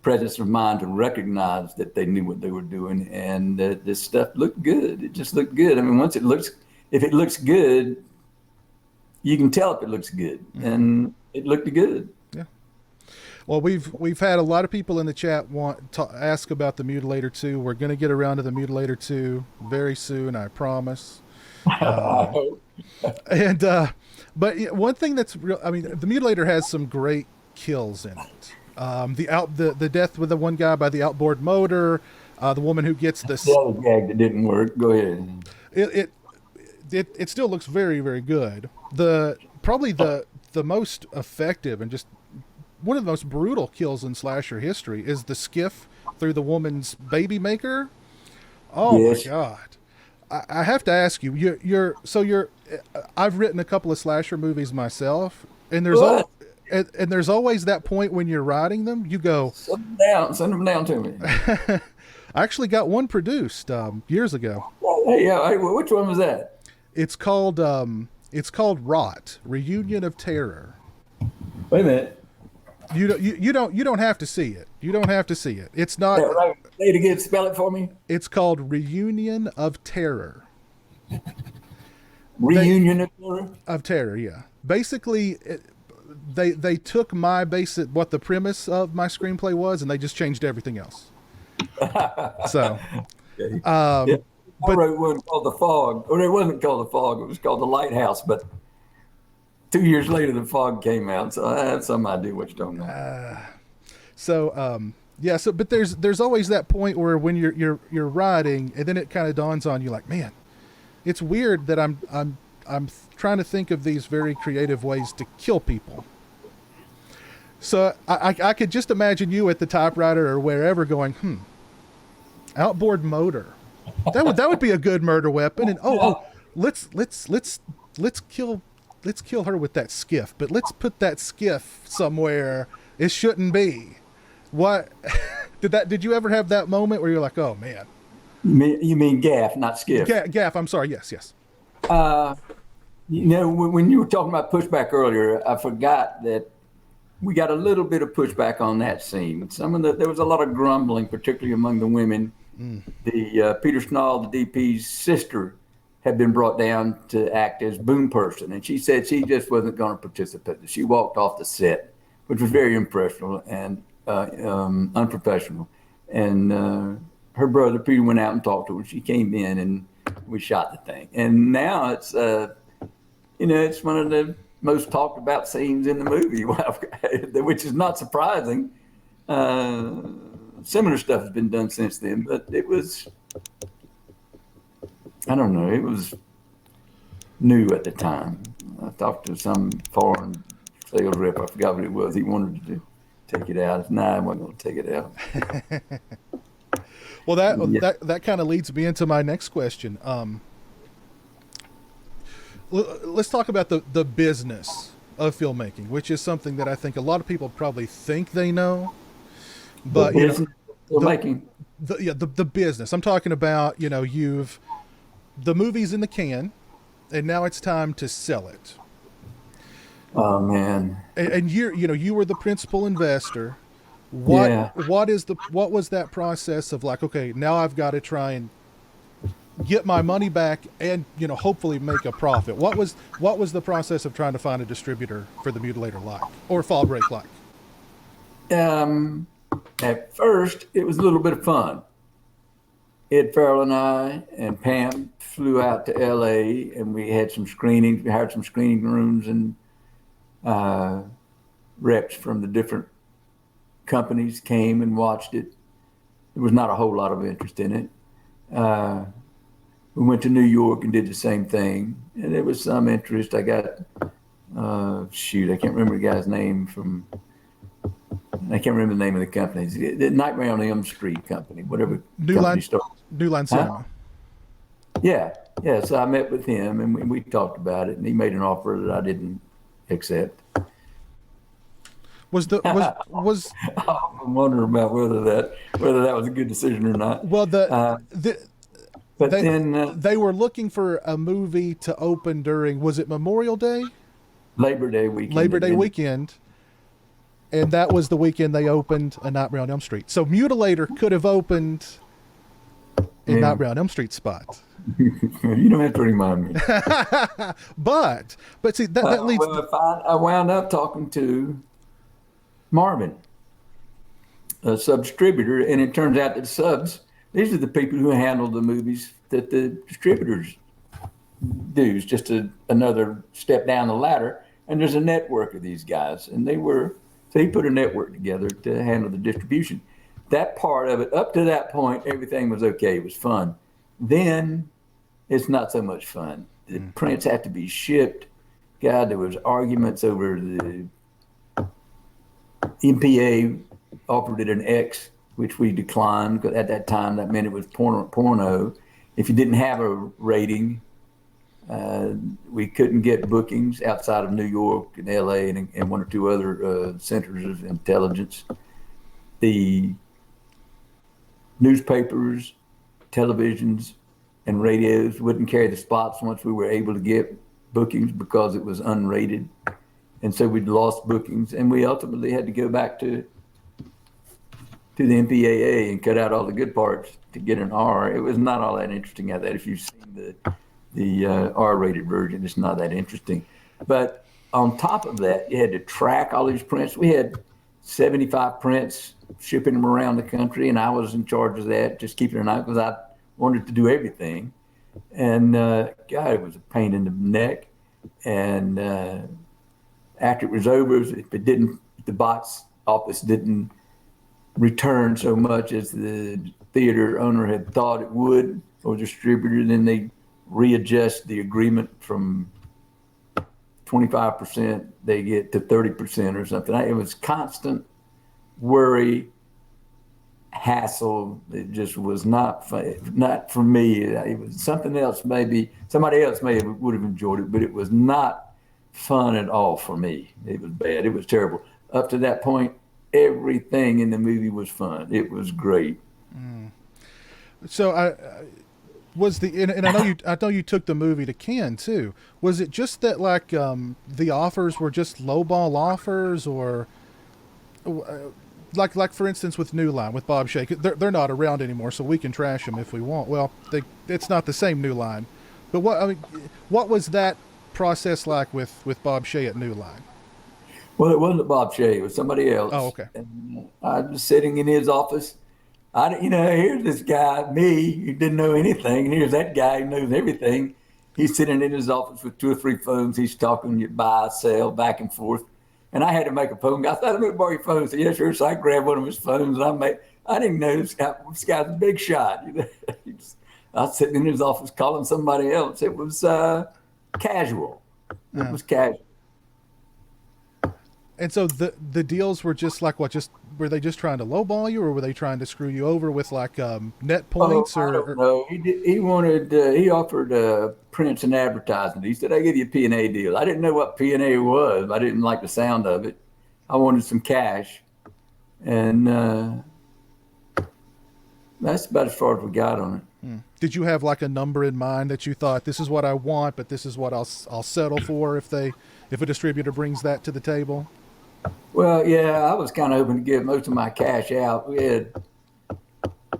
presence of mind to recognize that they knew what they were doing, and this stuff looked good. It just looked good. I mean, if it looks good, you can tell if it looks good, and it looked good. Yeah. Well, we've had a lot of people in the chat want to ask about the Mutilator 2. We're going to get around to the Mutilator 2 very soon, I promise. I hope. And but one thing that's real, I mean, the Mutilator has some great kills in it. The death with the one guy by the outboard motor, the woman who gets The other gag that didn't work. Go ahead. It still looks very, very good. Probably the most effective and just one of the most brutal kills in slasher history is the skiff through the woman's baby maker. Oh Yes. my God. I have to ask you, I've written a couple of slasher movies myself, and there's always that point when you're writing them, you go, Send them down to me. I actually got one produced years ago. Hey, yeah, which one was that? It's called Rot, Reunion of Terror. Wait a minute. You don't have to see it. You don't have to see it. It's not. Yeah, right. Say it again. Spell it for me. It's called Reunion of Terror. Reunion of Terror. Of Terror, yeah. Basically, they took what the premise of my screenplay was, and they just changed everything else. So, Okay. yeah. I wrote one called The Fog. Or it wasn't called The Fog. It was called The Lighthouse. But 2 years later, The Fog came out. So I have some idea what you're talking about. Yeah. So, but there's always that point where when you're writing, and then it kind of dawns on you, like, man, it's weird that I'm trying to think of these very creative ways to kill people. So I could just imagine you at the typewriter or wherever going, outboard motor. That would be a good murder weapon. And let's kill her with that skiff, but let's put that skiff somewhere it shouldn't be. What did you ever have that moment where you're like, oh man? You mean gaff, not skiff? Gaff. I'm sorry. Yes. When you were talking about pushback earlier, I forgot that we got a little bit of pushback on that scene. There was a lot of grumbling, particularly among the women. The Peter Schnall, the DP's sister, had been brought down to act as boom person, and she said she just wasn't going to participate. She walked off the set, which was very impressionable and unprofessional. And her brother Peter went out and talked to her. She came in, and we shot the thing. And now it's it's one of the most talked about scenes in the movie, which is not surprising. Similar stuff has been done since then, but it was, I don't know, it was new at the time. I talked to some foreign sales rep, I forgot what it was. He wanted to take it out. No, I wasn't going to take it out. Well, that kind of leads me into my next question. Let's talk about the business of filmmaking, which is something that I think a lot of people probably think they know, but filmmaking. The business. I'm talking about, you've the movie's in the can, and now it's time to sell it. Oh man! And you were the principal investor. What was that process of like? Okay, now I've got to try and get my money back, and hopefully make a profit. What was the process of trying to find a distributor for the Mutilator like, or Fall Break like? At first, it was a little bit of fun. Ed Farrell and I and Pam flew out to L.A. and we had some screenings. We hired some screening rooms, and reps from the different companies came and watched it. There was not a whole lot of interest in it. We went to New York and did the same thing, and there was some interest. I got, I can't remember the guy's name I can't remember the name of the company. The Nightmare on Elm Street company, whatever. New Line Cinema. Yeah. So I met with him and we talked about it, and he made an offer that I didn't accept. I'm wondering about whether that was a good decision or not. Well, But then they were looking for a movie to open during, was it Memorial Day? Labor Day weekend. Labor Day weekend. And that was the weekend they opened A Nightmare on Elm Street. So Mutilator could have opened in Nightmare on Elm Street spot. You don't have to remind me. But see, that leads... Well, I wound up talking to Marvin, a sub-distributor, and it turns out that subs, these are the people who handle the movies that the distributors do. It's just another step down the ladder, and there's a network of these guys, and so he put a network together to handle the distribution. That part of it, up to that point, everything was okay. It was fun. Then it's not so much fun. The prints have to be shipped. God, there was arguments over the MPAA offered it an X, which we declined, because at that time that meant it was porno. If you didn't have a rating, we couldn't get bookings outside of New York and LA and one or two other centers of intelligence. The newspapers, televisions, and radios wouldn't carry the spots once we were able to get bookings because it was unrated. And so we'd lost bookings, and we ultimately had to go back to the MPAA and cut out all the good parts to get an R. It was not all that interesting at that. If you've seen the R-rated version, it's not that interesting. But on top of that, you had to track all these prints. We had 75 prints, shipping them around the country, and I was in charge of that, just keeping an eye, because I wanted to do everything. And God, it was a pain in the neck. And after it was over, if the box office didn't return so much as the theater owner had thought it would, or distributor, then they readjust the agreement from 25% they get to 30% or something. It was constant worry, hassle. It just was not for me. It was something else. Maybe somebody else would have enjoyed it, but it was not fun at all for me. It was bad. It was terrible. Up to that point, everything in the movie was fun. It was great. So I know you took the movie to Cannes too. Was it just that like the offers were just lowball offers, or like for instance with New Line with Bob Shea, they're not around anymore, so we can trash them if we want. Well, it's not the same New Line, but what was that process like with Bob Shea at New Line? Well, it wasn't Bob Shea. It was somebody else. Oh, okay. And I was sitting in his office. Here's this guy, me, who didn't know anything, and here's that guy who knows everything. He's sitting in his office with 2 or 3 phones. He's talking, you buy, sell, back and forth. And I had to make a phone. I thought, I'm going to borrow your phone. I said, yeah, sure. So I grabbed one of his phones, and I didn't know this guy's a big shot. I was sitting in his office calling somebody else. It was casual. It was casual. And so the deals were just like what? Were they just trying to lowball you, or were they trying to screw you over with like net points? I don't know. He offered prints and advertising. He said, "I give you a P&A deal." I didn't know what P&A was. I didn't like the sound of it. I wanted some cash, and that's about as far as we got on it. Did you have like a number in mind that you thought, this is what I want, but this is what I'll settle for if a distributor brings that to the table? Well, yeah, I was kind of hoping to give most of my cash out.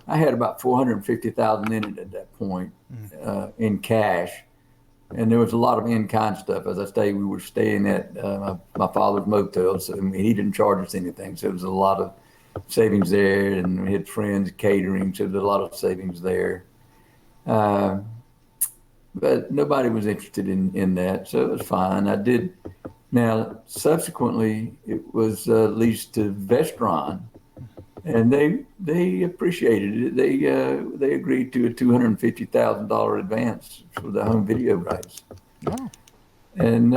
I had about $450,000 in it at that point in cash, and there was a lot of in-kind stuff. As I say, we were staying at my father's motel, so he didn't charge us anything. So there was a lot of savings there, and we had friends catering, so there was a lot of savings there. But nobody was interested in that, so it was fine. I did. Now, subsequently, it was leased to Vestron, and they appreciated it. They agreed to a $250,000 advance for the home video rights, and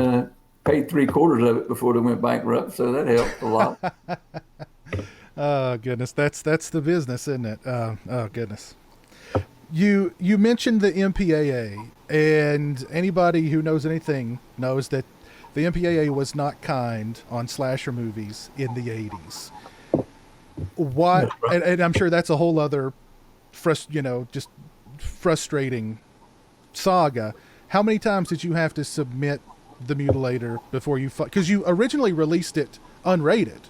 paid 3/4 of it before they went bankrupt. So that helped a lot. Oh goodness, that's the business, isn't it? Oh goodness. You mentioned the MPAA, and anybody who knows anything knows that the MPAA was not kind on slasher movies in the 80s. What? And I'm sure that's a whole other, just frustrating saga. How many times did you have to submit the Mutilator before you? Because you originally released it unrated,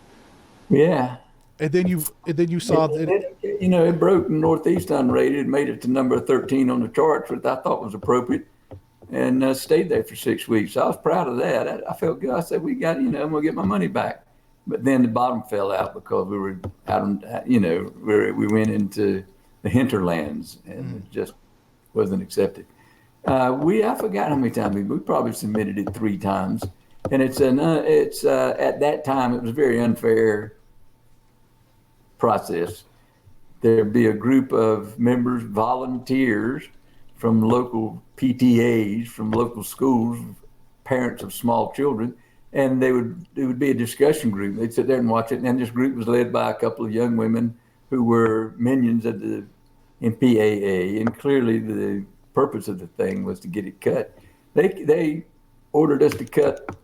Yeah. and then you saw that. It broke Northeast unrated, made it to number 13 on the charts, which I thought was appropriate, and stayed there for 6 weeks. So I was proud of that. I felt good. I said, I'm going to get my money back. But then the bottom fell out because we were out on, we went into the hinterlands, and it just wasn't accepted. I forgot how many times we probably submitted it 3 times, and it's at that time it was a very unfair process. There'd be a group of members, volunteers from local PTAs, from local schools, parents of small children, and it would be a discussion group. They'd sit there and watch it, and this group was led by a couple of young women who were minions of the MPAA, and clearly the purpose of the thing was to get it cut. They ordered us to cut,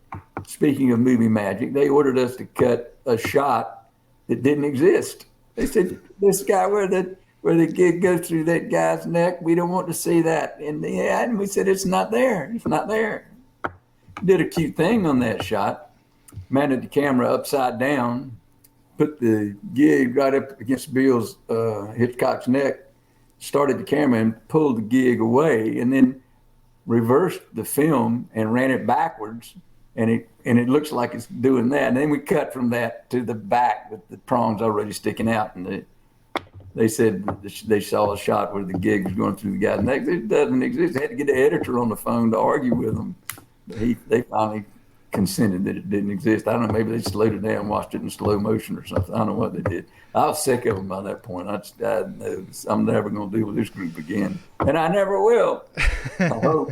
speaking of movie magic, they ordered us to cut a shot that didn't exist. They said, this guy where the gig goes through that guy's neck, we don't want to see that. And we said, it's not there. It's not there. Did a cute thing on that shot, mounted the camera upside down, put the gig right up against Bill's Hitchcock's neck, started the camera and pulled the gig away, and then reversed the film and ran it backwards, and it looks like it's doing that. And then we cut from that to the back with the prongs already sticking out, and they said they saw a shot where the gig was going through the guy's neck. It doesn't exist. They had to get the editor on the phone to argue with them. They finally consented that it didn't exist. I don't know, maybe they slowed it down, watched it in slow motion or something. I don't know what they did. I was sick of them by that point. I'm never going to deal with this group again, and I never will. I hope.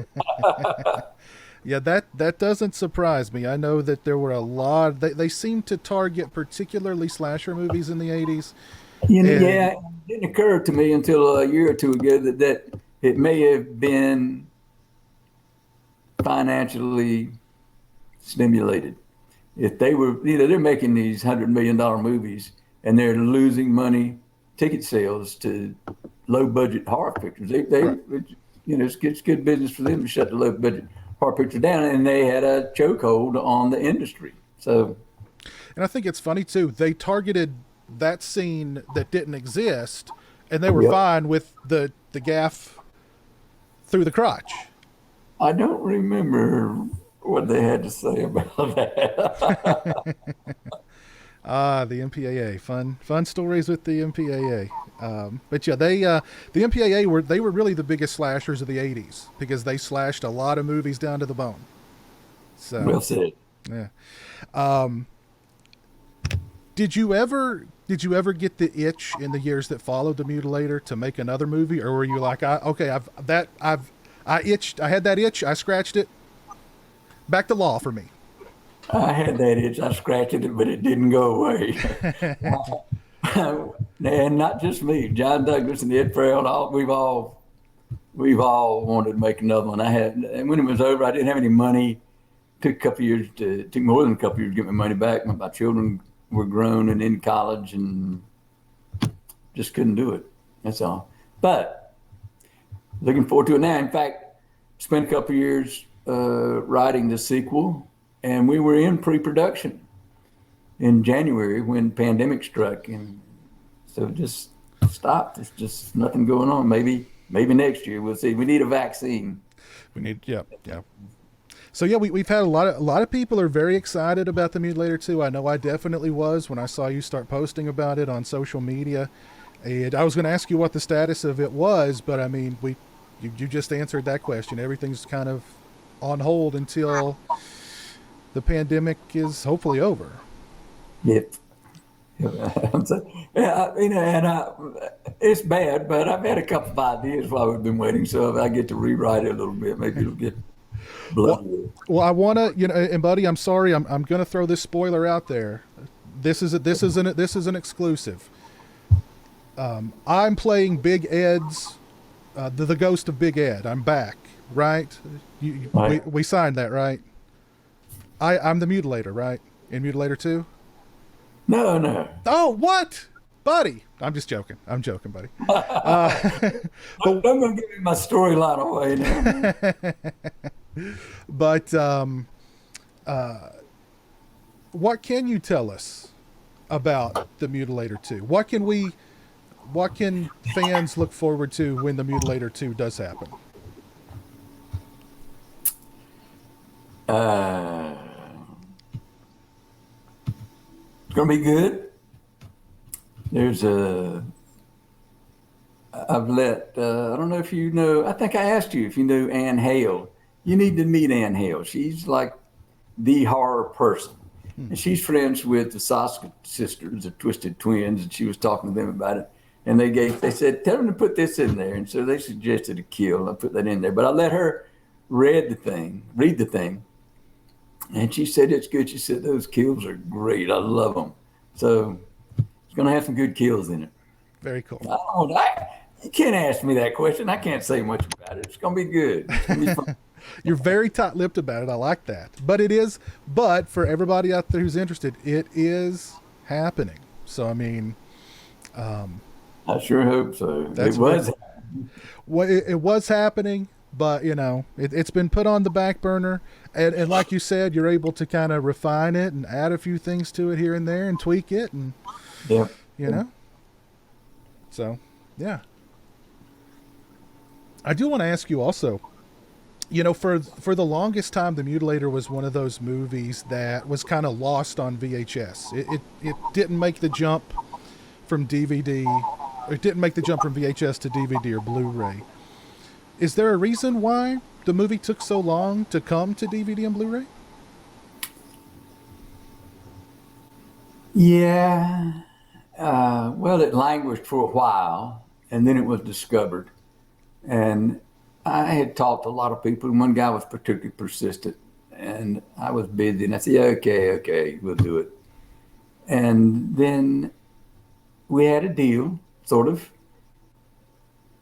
Yeah, that doesn't surprise me. I know that there were a lot. They seem to target particularly slasher movies in the 80s. Yeah, it didn't occur to me until a year or two ago that it may have been financially stimulated. If they were, they're making these $100 million movies and they're losing money, ticket sales to low budget horror pictures. Right. It's good business for them to shut the low budget horror picture down, and they had a chokehold on the industry. So, and I think it's funny too. They targeted that scene that didn't exist, and they were fine with the gaff through the crotch. I don't remember what they had to say about that. The MPAA, fun stories with the MPAA. But yeah, the MPAA were really the biggest slashers of the 80s because they slashed a lot of movies down to the bone. So well said. Yeah. Did you ever get the itch in the years that followed the Mutilator to make another movie, or were you like, I itched, I had that itch, I scratched it, back to law for me? I had that itch, I scratched it, but it didn't go away. And not just me, John Douglas and Ed Farrell, we've all wanted to make another one. And when it was over, I didn't have any money. Took more than a couple years to get my money back. My children were grown and in college, and just couldn't do it. That's all. But looking forward to it now. In fact, spent a couple years writing the sequel, and we were in pre-production in January when pandemic struck, and so it just stopped. It's just nothing going on. Maybe next year we'll see. We need a vaccine. We need, yeah. So yeah, we've had a lot of people are very excited about the Mutilator 2. I know I definitely was when I saw you start posting about it on social media. And I was going to ask you what the status of it was, but I mean, you just answered that question. Everything's kind of on hold until the pandemic is hopefully over. Yep. It's bad, but I've had a couple of ideas while we've been waiting, so if I get to rewrite it a little bit, maybe it'll get bloody. Well, I want to, and buddy, I'm sorry, I'm going to throw this spoiler out there. This is an exclusive. I'm playing Big Ed's, the ghost of Big Ed. I'm back, right? Right. We signed that, right? I'm the Mutilator, right? In Mutilator 2? No. Oh, what? buddy. I'm just joking. I'm joking, buddy. I'm going to give you my storyline away now. But what can you tell us about the Mutilator 2? What can fans look forward to when the Mutilator 2 does happen? It's going to be good. There's I've let, I don't know if you know, I think I asked you if you know Ann Hale. You need to meet Ann Hale. She's like the horror person. And she's friends with the Saska sisters, the Twisted Twins, and she was talking to them about it. And they said, tell them to put this in there. And so they suggested a kill. I put that in there. But I let her read the thing. And she said, it's good. She said, those kills are great. I love them. So it's going to have some good kills in it. Very cool. You can't ask me that question. I can't say much about it. It's going to be good. It's going to be fun. You're very tight-lipped about it. I like that. But for everybody out there who's interested, it is happening. So, I mean... I sure hope so. It was happening, but, it's been put on the back burner. And like you said, you're able to kind of refine it and add a few things to it here and there and tweak it. And, So, yeah. I do want to ask you also... for the longest time, The Mutilator was one of those movies that was kind of lost on VHS. It didn't make the jump from DVD. It didn't make the jump from VHS to DVD or Blu-ray. Is there a reason why the movie took so long to come to DVD and Blu-ray? Yeah. Well, it languished for a while, and then it was discovered. And I had talked to a lot of people, and one guy was particularly persistent, and I was busy, and I said, okay, we'll do it. And then we had a deal, sort of,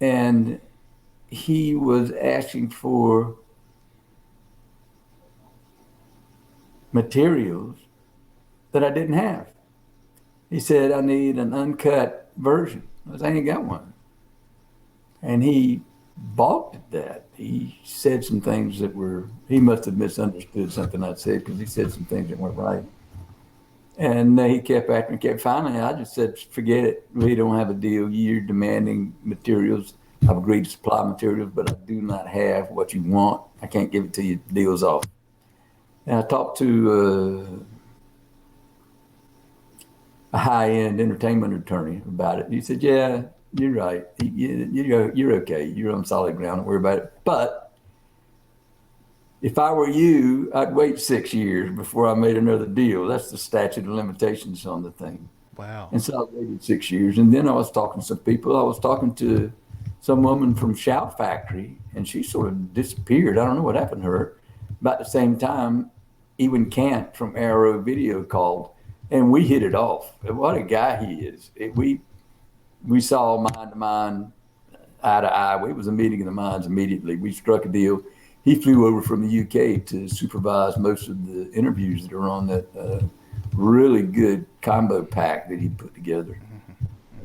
and he was asking for materials that I didn't have. He said, I need an uncut version. I said, I ain't got one. And he balked at that. He said some things he must have misunderstood something I said, because he said some things that weren't right. And he kept after finally, I just said, forget it. We don't have a deal. You're demanding materials. I've agreed to supply materials, but I do not have what you want. I can't give it to you. Deal's off. And I talked to a high-end entertainment attorney about it. He said, yeah, you're right. You're okay. You're on solid ground. Don't worry about it. But if I were you, I'd wait 6 years before I made another deal. That's the statute of limitations on the thing. Wow. And so I waited 6 years. And then I was talking to some people. I was talking to some woman from Shout Factory, and she sort of disappeared. I don't know what happened to her. About the same time, Ewan Kant from Arrow Video called, and we hit it off. What a guy he is. We saw mind to mind, eye to eye. It was a meeting of the minds immediately. We struck a deal. He flew over from the UK to supervise most of the interviews that are on that really good combo pack that he put together.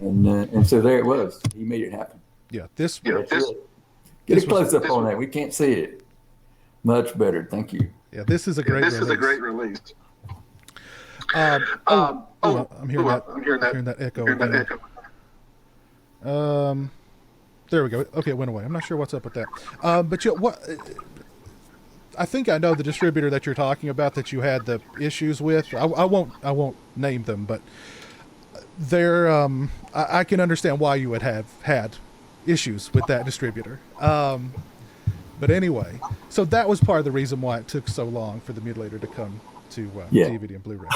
And so there it was. He made it happen. Yeah, Get a close up on that. We can't see it. Much better. Thank you. Yeah, this is a great release. I'm hearing that echo. There we go. Okay, it went away. I'm not sure what's up with that. But I think I know the distributor that you're talking about that you had the issues with. I won't name them, but they're I can understand why you would have had issues with that distributor. But anyway, so that was part of the reason why it took so long for the Mutilator to come to DVD and Blu-ray.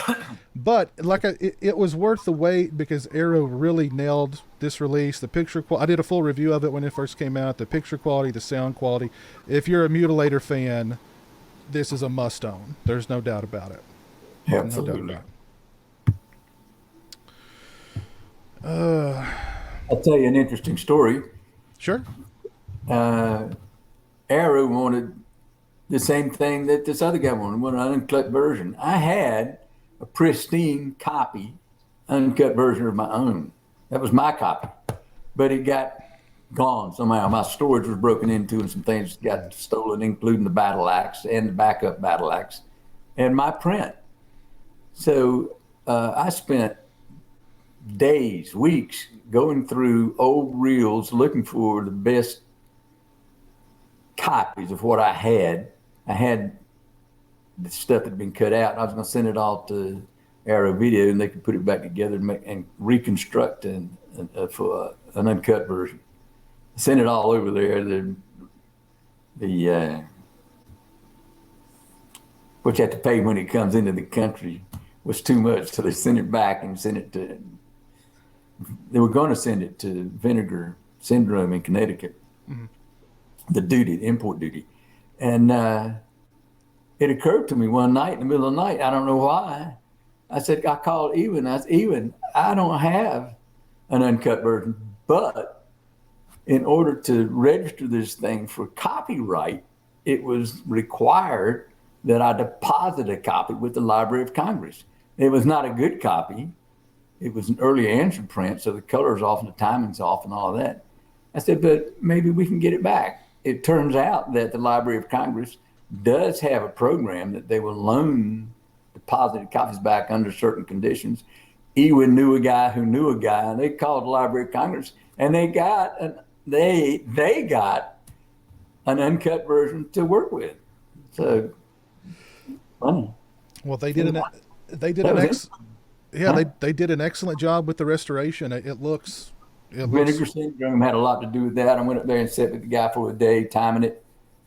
But it was worth the wait, because Arrow really nailed this release. The picture quality, I did a full review of it when it first came out. The picture quality, the sound quality. If you're a Mutilator fan, this is a must-own. There's no doubt about it. Absolutely. No doubt about it. I'll tell you an interesting story. Sure. Arrow wanted the same thing that this other guy wanted an uncut version. I had a pristine copy, uncut version of my own. That was my copy, but it got gone somehow. My storage was broken into, and some things got stolen, including the battle axe and the backup battle axe, and my print. So I spent days, weeks going through old reels looking for the best copies of what I had. I had the stuff that had been cut out. I was going to send it all to Arrow Video, and they could put it back together and reconstruct for an uncut version. Send it all over there. What you have to pay when it comes into the country was too much, so they sent it back and sent it to. They were going to send it to Vinegar Syndrome in Connecticut, the import duty, and it occurred to me one night in the middle of the night. I don't know why. I called Ewan. I said, Ewan, I don't have an uncut version, but in order to register this thing for copyright, it was required that I deposit a copy with the Library of Congress. It was not a good copy. It was an early answer print, so the color's off and the timing's off and all of that. I said, but maybe we can get it back. It turns out that the Library of Congress does have a program that they will loan deposited copies back under certain conditions. Ewan knew a guy who knew a guy, and they called the Library of Congress, and they got an uncut version to work with. So funny. Well, they did they did an excellent job with the restoration. It looks Vinegar Syndrome had a lot to do with that. I went up there and sat with the guy for a day timing it.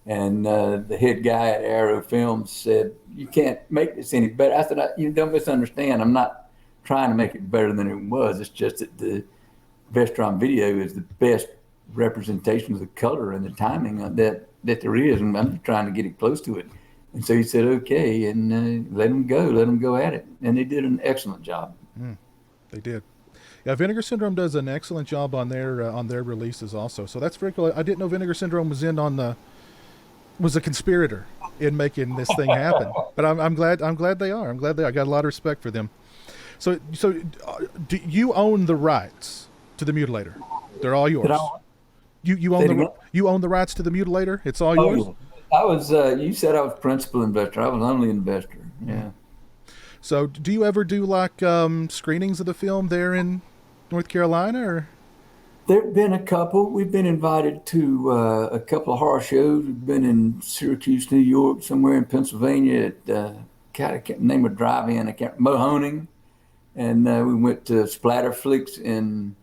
And the head guy at Arrow Films said, you can't make this any better. I said, you don't misunderstand. I'm not trying to make it better than it was. It's just that the Vestron video is the best representation of the color and the timing that there is. And I'm trying to get it close to it. And so he said, okay, and let them go at it. And they did an excellent job. They did. Yeah, Vinegar Syndrome does an excellent job on their releases also. So that's very cool. I didn't know Vinegar Syndrome was a conspirator in making this thing happen. But I'm glad they are. I got a lot of respect for them. So do you own the rights to the Mutilator? They're all yours. You own the rights to the Mutilator? It's all yours? Yeah. I was you said I was principal investor. I was only investor. Yeah. So do you ever do like screenings of the film there in North Carolina, or? There have been a couple. We've been invited to a couple of horror shows. We've been in Syracuse, New York, somewhere in Pennsylvania at I can't name a drive-in. Mahoning, and we went to Splatter Flicks in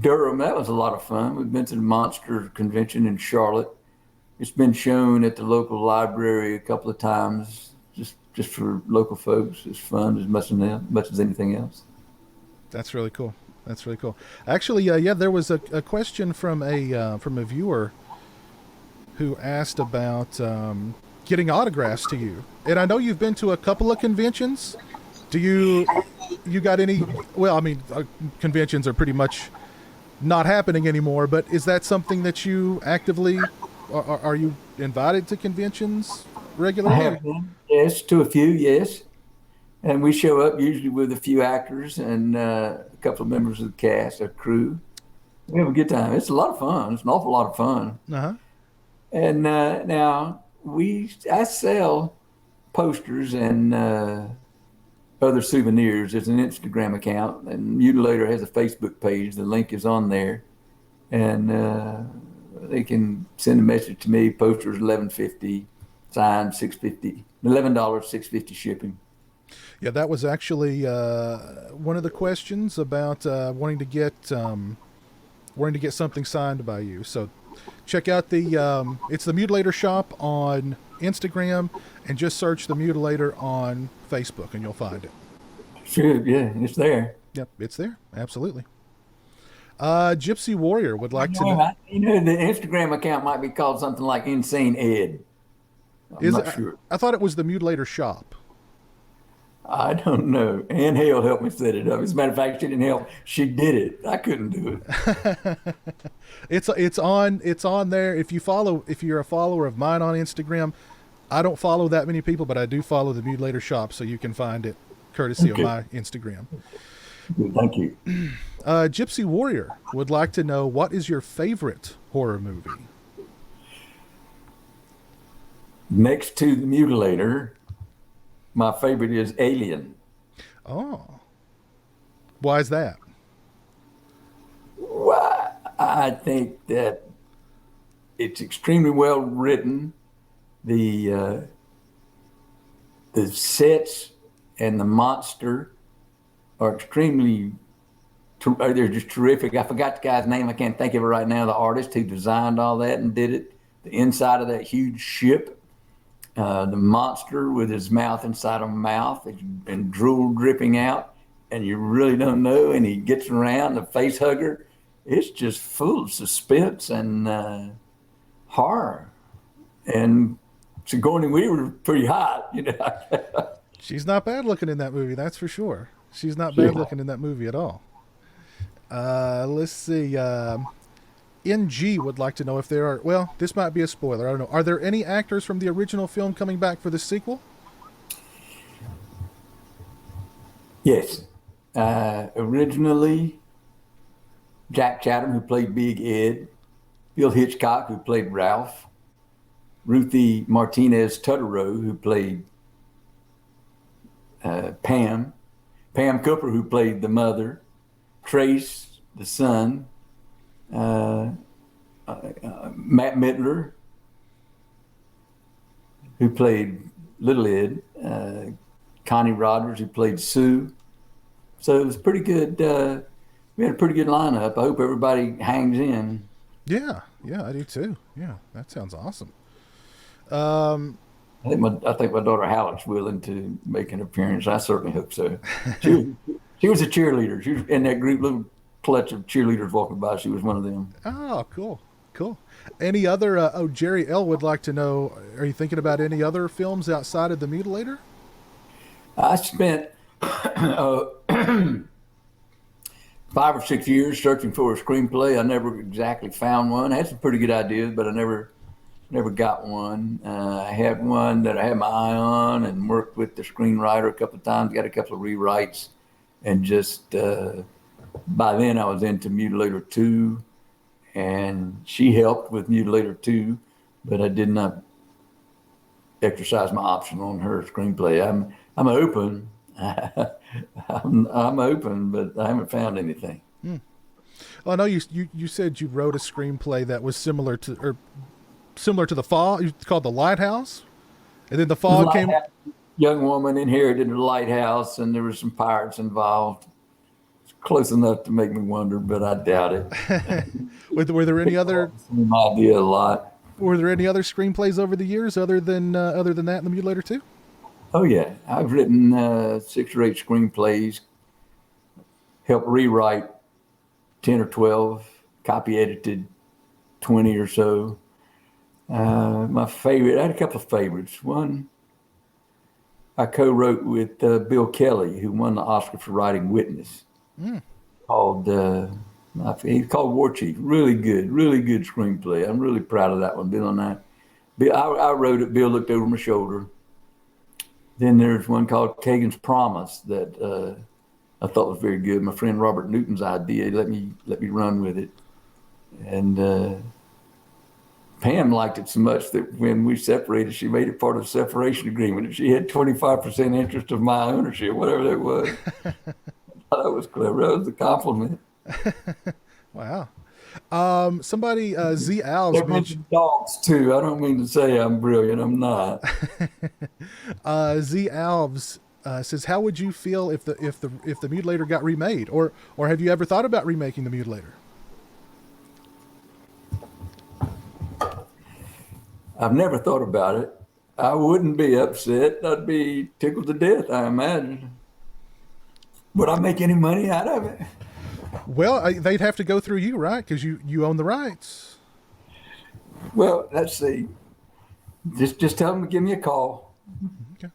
Durham. That was a lot of fun. We've been to the Monster Convention in Charlotte. It's been shown at the local library a couple of times, just for local folks. It's fun as much as anything else. That's really cool. That's really cool. Actually, there was a question from a viewer who asked about getting autographs to you. And I know you've been to a couple of conventions. Do you got any? Well, I mean, conventions are pretty much not happening anymore. But is that something that you actively are you invited to conventions regularly? I have been, yes, to a few, yes. And we show up usually with a few actors and a couple of members of the cast, our crew. We have a good time. It's a lot of fun. It's an awful lot of fun. Uh-huh. And now I sell posters and other souvenirs. There's an Instagram account, and Mutilator has a Facebook page. The link is on there, and they can send a message to me. Posters $11.50, signed $6.50, $11, $6.50 shipping. Yeah, that was actually one of the questions about wanting to get something signed by you. So check out it's the Mutilator Shop on Instagram, and just search the Mutilator on Facebook, and you'll find it. Sure, yeah, it's there. Yep, it's there. Absolutely. Gypsy Warrior would like to know. The Instagram account might be called something like Insane Ed. I'm not sure. I thought it was the Mutilator Shop. I don't know. Ann Hale helped me set it up. As a matter of fact, she didn't help. She did it. I couldn't do it. It's on there. If you're a follower of mine on Instagram, I don't follow that many people, but I do follow the Mutilator Shop, so you can find it courtesy of my Instagram. Thank you. Gypsy Warrior would like to know, what is your favorite horror movie? Next to The Mutilator, my favorite is Alien. Oh, why is that? Well, I think that it's extremely well written. The sets and the monster are they're just terrific. I forgot the guy's name. I can't think of it right now. The artist who designed all that and did it. The inside of that huge ship, the monster with his mouth inside of a mouth and drool dripping out, and you really don't know. And he gets around, the face hugger. It's just full of suspense and horror. And Sigourney Weaver was pretty hot, you know. She's not bad looking in that movie, that's for sure. She's not bad looking in that movie at all. Let's see. NG would like to know if there are, well, this might be a spoiler, I don't know. Are there any actors from the original film coming back for the sequel? Yes. Originally, Jack Chatham, who played Big Ed, Bill Hitchcock, who played Ralph, Ruthie Martinez Tutterow, who played Pam, Pam Cooper, who played the mother, Trace, the son, Matt Mittler, who played Little Ed, Connie Rogers, who played Sue. So it was pretty good. We had a pretty good lineup. I hope everybody hangs in. Yeah, I do too. Yeah, that sounds awesome. I think my daughter Hallett's willing to make an appearance. I certainly hope so. She was a cheerleader. She was in that group, little clutch of cheerleaders walking by. She was one of them. Oh, cool. Any other? Jerry L would like to know, are you thinking about any other films outside of The Mutilator? I spent 5 or 6 years searching for a screenplay. I never exactly found one. I had some pretty good ideas, but I never got one. I had one that I had my eye on and worked with the screenwriter a couple of times, got a couple of rewrites, and just by then I was into Mutilator 2, and she helped with Mutilator 2, but I did not exercise my option on her screenplay. I'm open. I'm open, but I haven't found anything. Well, I know you said you wrote a screenplay that was similar to The Fall. It's called The Lighthouse, and then The Fall came. Young woman inherited a lighthouse, and there were some pirates involved. It's close enough to make me wonder, but I doubt it. Were there any other? Idea a lot. Were there any other screenplays over the years other than that in The Mutilator 2? Oh yeah, I've written 6 or 8 screenplays, helped rewrite 10 or 12, copy edited 20 or so. My favorite, I had a couple of favorites. One I co-wrote with Bill Kelly, who won the Oscar for writing Witness, called he's called War Chief. Really good screenplay. I'm really proud of that one. Bill and I wrote it. Bill looked over my shoulder. Then there's one called Kagan's Promise that I thought was very good. My friend Robert Newton's idea. He let me run with it, and Pam liked it so much that when we separated, she made it part of the separation agreement. And she had 25% interest of my ownership, whatever that was. I thought that was clever. That was a compliment. Wow. Somebody, Z Alves mentioned dogs too. I don't mean to say I'm brilliant. I'm not. Z Alves says, "How would you feel if the Mutilator got remade, or have you ever thought about remaking the Mutilator?" I've never thought about it. I wouldn't be upset. I'd be tickled to death, I imagine. Would I make any money out of it? Well, they'd have to go through you, right? Because you own the rights. Well, let's see. Just tell them to give me a call. Okay.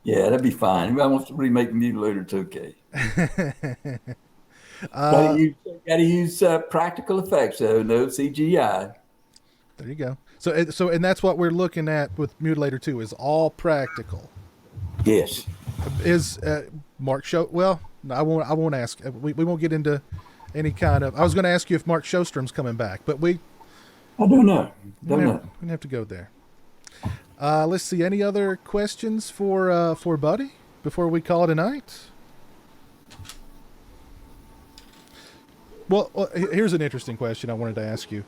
Yeah, that'd be fine. If I wants to remake the Mutilator, it's okay. Gotta use practical effects, though, no CGI. There you go. So and that's what we're looking at with Mutilator 2 is all practical. Yes. Is Mark show? Well, No, I won't. I won't ask. We won't get into any kind of. I was going to ask you if Mark Shostrom's coming back, but I don't know. we don't have to go there. Let's see. Any other questions for Buddy before we call it a night? Well, here's an interesting question I wanted to ask you.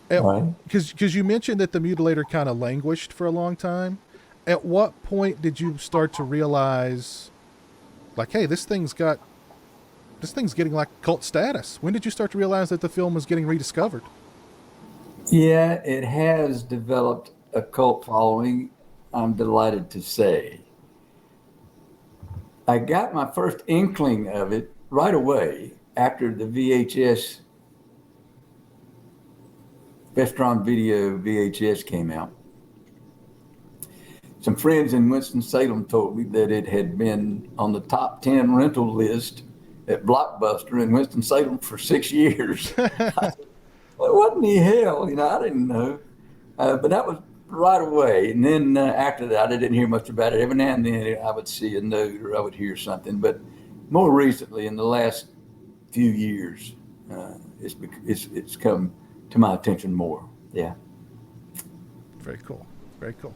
Because you mentioned that the Mutilator kind of languished for a long time. At what point did you start to realize, like, hey, this thing's getting like cult status? When did you start to realize that the film was getting rediscovered? Yeah, it has developed a cult following, I'm delighted to say. I got my first inkling of it right away after the VHS, Vestron Video VHS came out. Some friends in Winston-Salem told me that it had been on the top 10 rental list at Blockbuster in Winston-Salem for 6 years. I said, well, what in the hell? I didn't know. But that was right away. And then after that, I didn't hear much about it. Every now and then I would see a note or I would hear something. But more recently, in the last few years, it's come to my attention more. Yeah. Very cool. Very cool.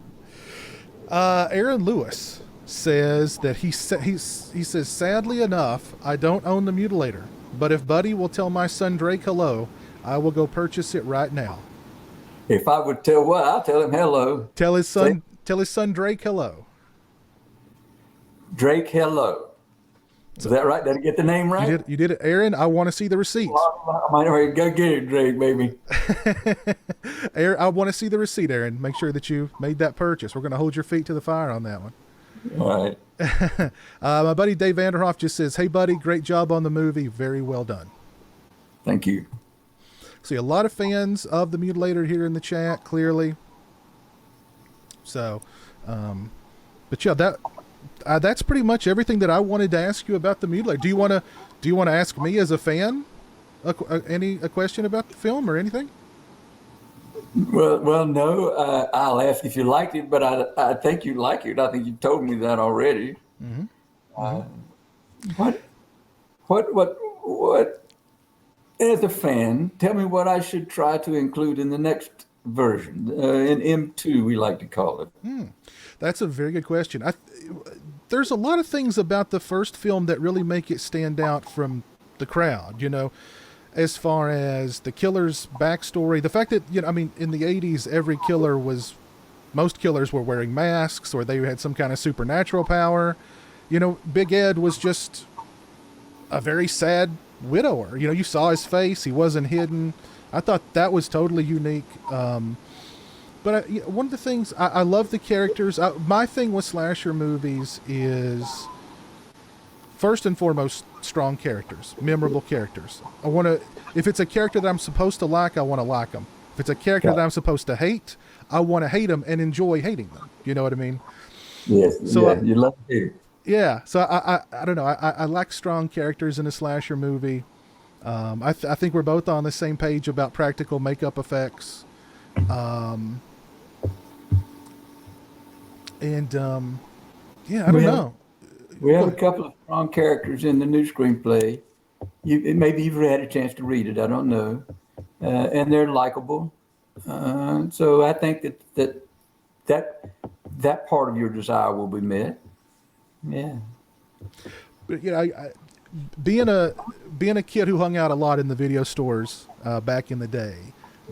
Aaron Lewis says that he says, sadly enough, I don't own the Mutilator, but if Buddy will tell my son Drake hello, I will go purchase it right now. If I would tell what, I'll tell him hello. Tell his son Drake hello. Drake hello. Is that right? Did I get the name right? You did it, Aaron. I want to see the receipt. I might go get it, Drake, baby. Aaron, I want to see the receipt, Aaron. Make sure that you made that purchase. We're going to hold your feet to the fire on that one. All right. My buddy Dave Vanderhoff just says, hey, buddy, great job on the movie. Very well done. Thank you. See, a lot of fans of the Mutilator here in the chat, clearly. So, but yeah, that's pretty much everything that I wanted to ask you about the Mutilator. Do you want to ask me as a fan a question about the film or anything? Well, no. I'll ask if you liked it, but I think you like it. I think you told me that already. Mm-hmm. What? As a fan, tell me what I should try to include in the next version, in M2, we like to call it. That's a very good question. There's a lot of things about the first film that really make it stand out from the crowd, as far as the killer's backstory. The fact that, in the 80s, most killers were wearing masks or they had some kind of supernatural power. Big Ed was just a very sad widower. You saw his face. He wasn't hidden. I thought that was totally unique. But one of the things, I love the characters. My thing with slasher movies is, first and foremost, strong characters, memorable characters. If it's a character that I'm supposed to like, I want to like them. If it's a character that I'm supposed to hate, I want to hate them and enjoy hating them. You know what I mean? Yes. So you love to hate. Yeah. So I don't know. I like strong characters in a slasher movie. I think we're both on the same page about practical makeup effects. I don't know. We have a couple of strong characters in the new screenplay. Maybe you've had a chance to read it. I don't know. And they're likable. So I think that part of your desire will be met. Yeah. But being a kid who hung out a lot in the video stores back in the day,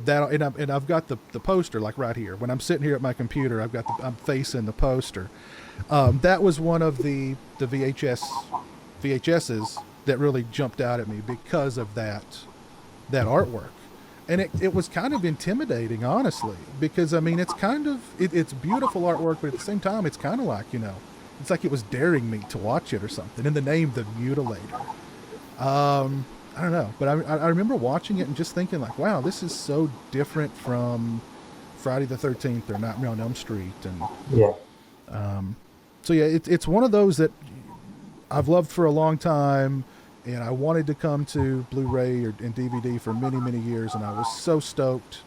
and I've got the poster like right here. When I'm sitting here at my computer, I'm facing the poster. That was one of the VHSs that really jumped out at me because of that artwork. And it was kind of intimidating, honestly, because it's kind of it's beautiful artwork, but at the same time it's kind of like, it's like it was daring me to watch it or something. In the name, The Mutilator. I don't know, but I remember watching it and just thinking like, wow, this is so different from Friday the 13th or Nightmare on Elm Street. And yeah. So yeah, it's one of those that I've loved for a long time, and I wanted to come to Blu-ray and DVD for many, many years, and I was so stoked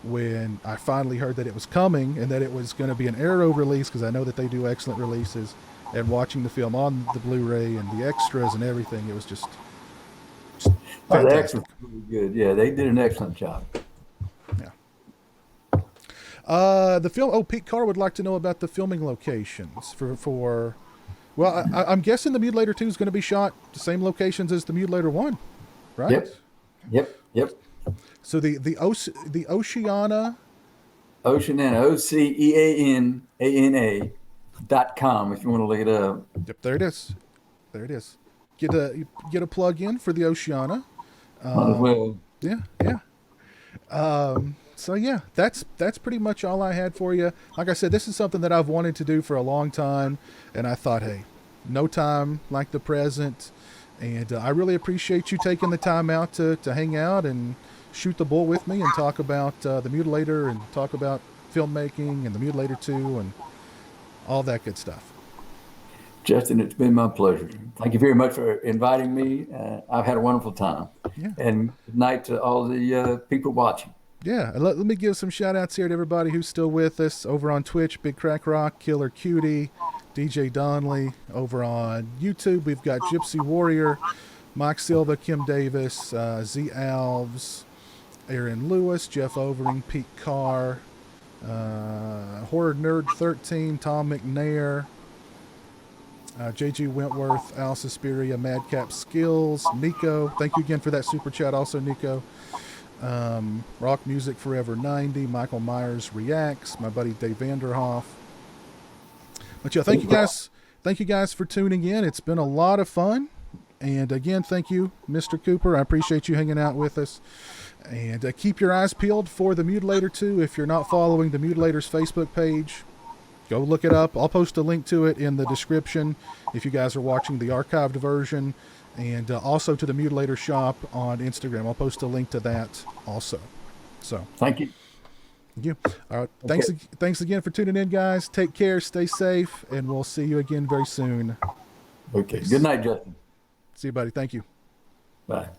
when I finally heard that it was coming and that it was going to be an Arrow release, because I know that they do excellent releases. and watching the film on the Blu-ray and the extras and everything, it was just Oh, the fantastic. extras were really good. Yeah, they did an excellent job. Yeah. The film. Oh, Pete Carr would like to know about the filming locations for. Well, I'm guessing the Mutilator 2 is going to be shot the same locations as the Mutilator 1, right? Yep, yep. So the Oceana. Oceana, OCEANANA.com if you want to look it up. Yep, there it is. There it is. Get a plug in for the Oceana. Might as well. Yeah, yeah. So yeah, that's pretty much all I had for you. Like I said, this is something that I've wanted to do for a long time, and I thought, hey, no time like the present, and I really appreciate you taking the time out to hang out and shoot the bull with me and talk about the Mutilator and talk about filmmaking and the Mutilator 2 and all that good stuff. Justin, it's been my pleasure. Thank you very much for inviting me. I've had a wonderful time. Yeah. And good night to all the people watching. Yeah, let me give some shout outs here to everybody who's still with us over on Twitch. Big Crack Rock, Killer Cutie, DJ Donnelly. Over on YouTube, we've got Gypsy Warrior, Mike Silva, Kim Davis, Z Alves, Aaron Lewis, Jeff Overing, Pete Carr, Horror Nerd 13, Tom McNair, JG Wentworth, Al Suspiria, Madcap Skills, Nico. Thank you again for that super chat, also Nico. Rock Music Forever 90, Michael Myers Reacts, my buddy Dave Vanderhoff. But yeah, thank you guys for tuning in. It's been a lot of fun. And again, thank you, Mr. Cooper. I appreciate you hanging out with us. And keep your eyes peeled for the Mutilator 2. If you're not following the Mutilator's Facebook page, go look it up. I'll post a link to it in the description if you guys are watching the archived version. And also to the Mutilator shop on Instagram. I'll post a link to that also. So thank you. Thank you. All right. Okay. Thanks again for tuning in, guys. Take care, stay safe, and we'll see you again very soon. Okay. Good night, Justin. See you, buddy. Thank you. Bye.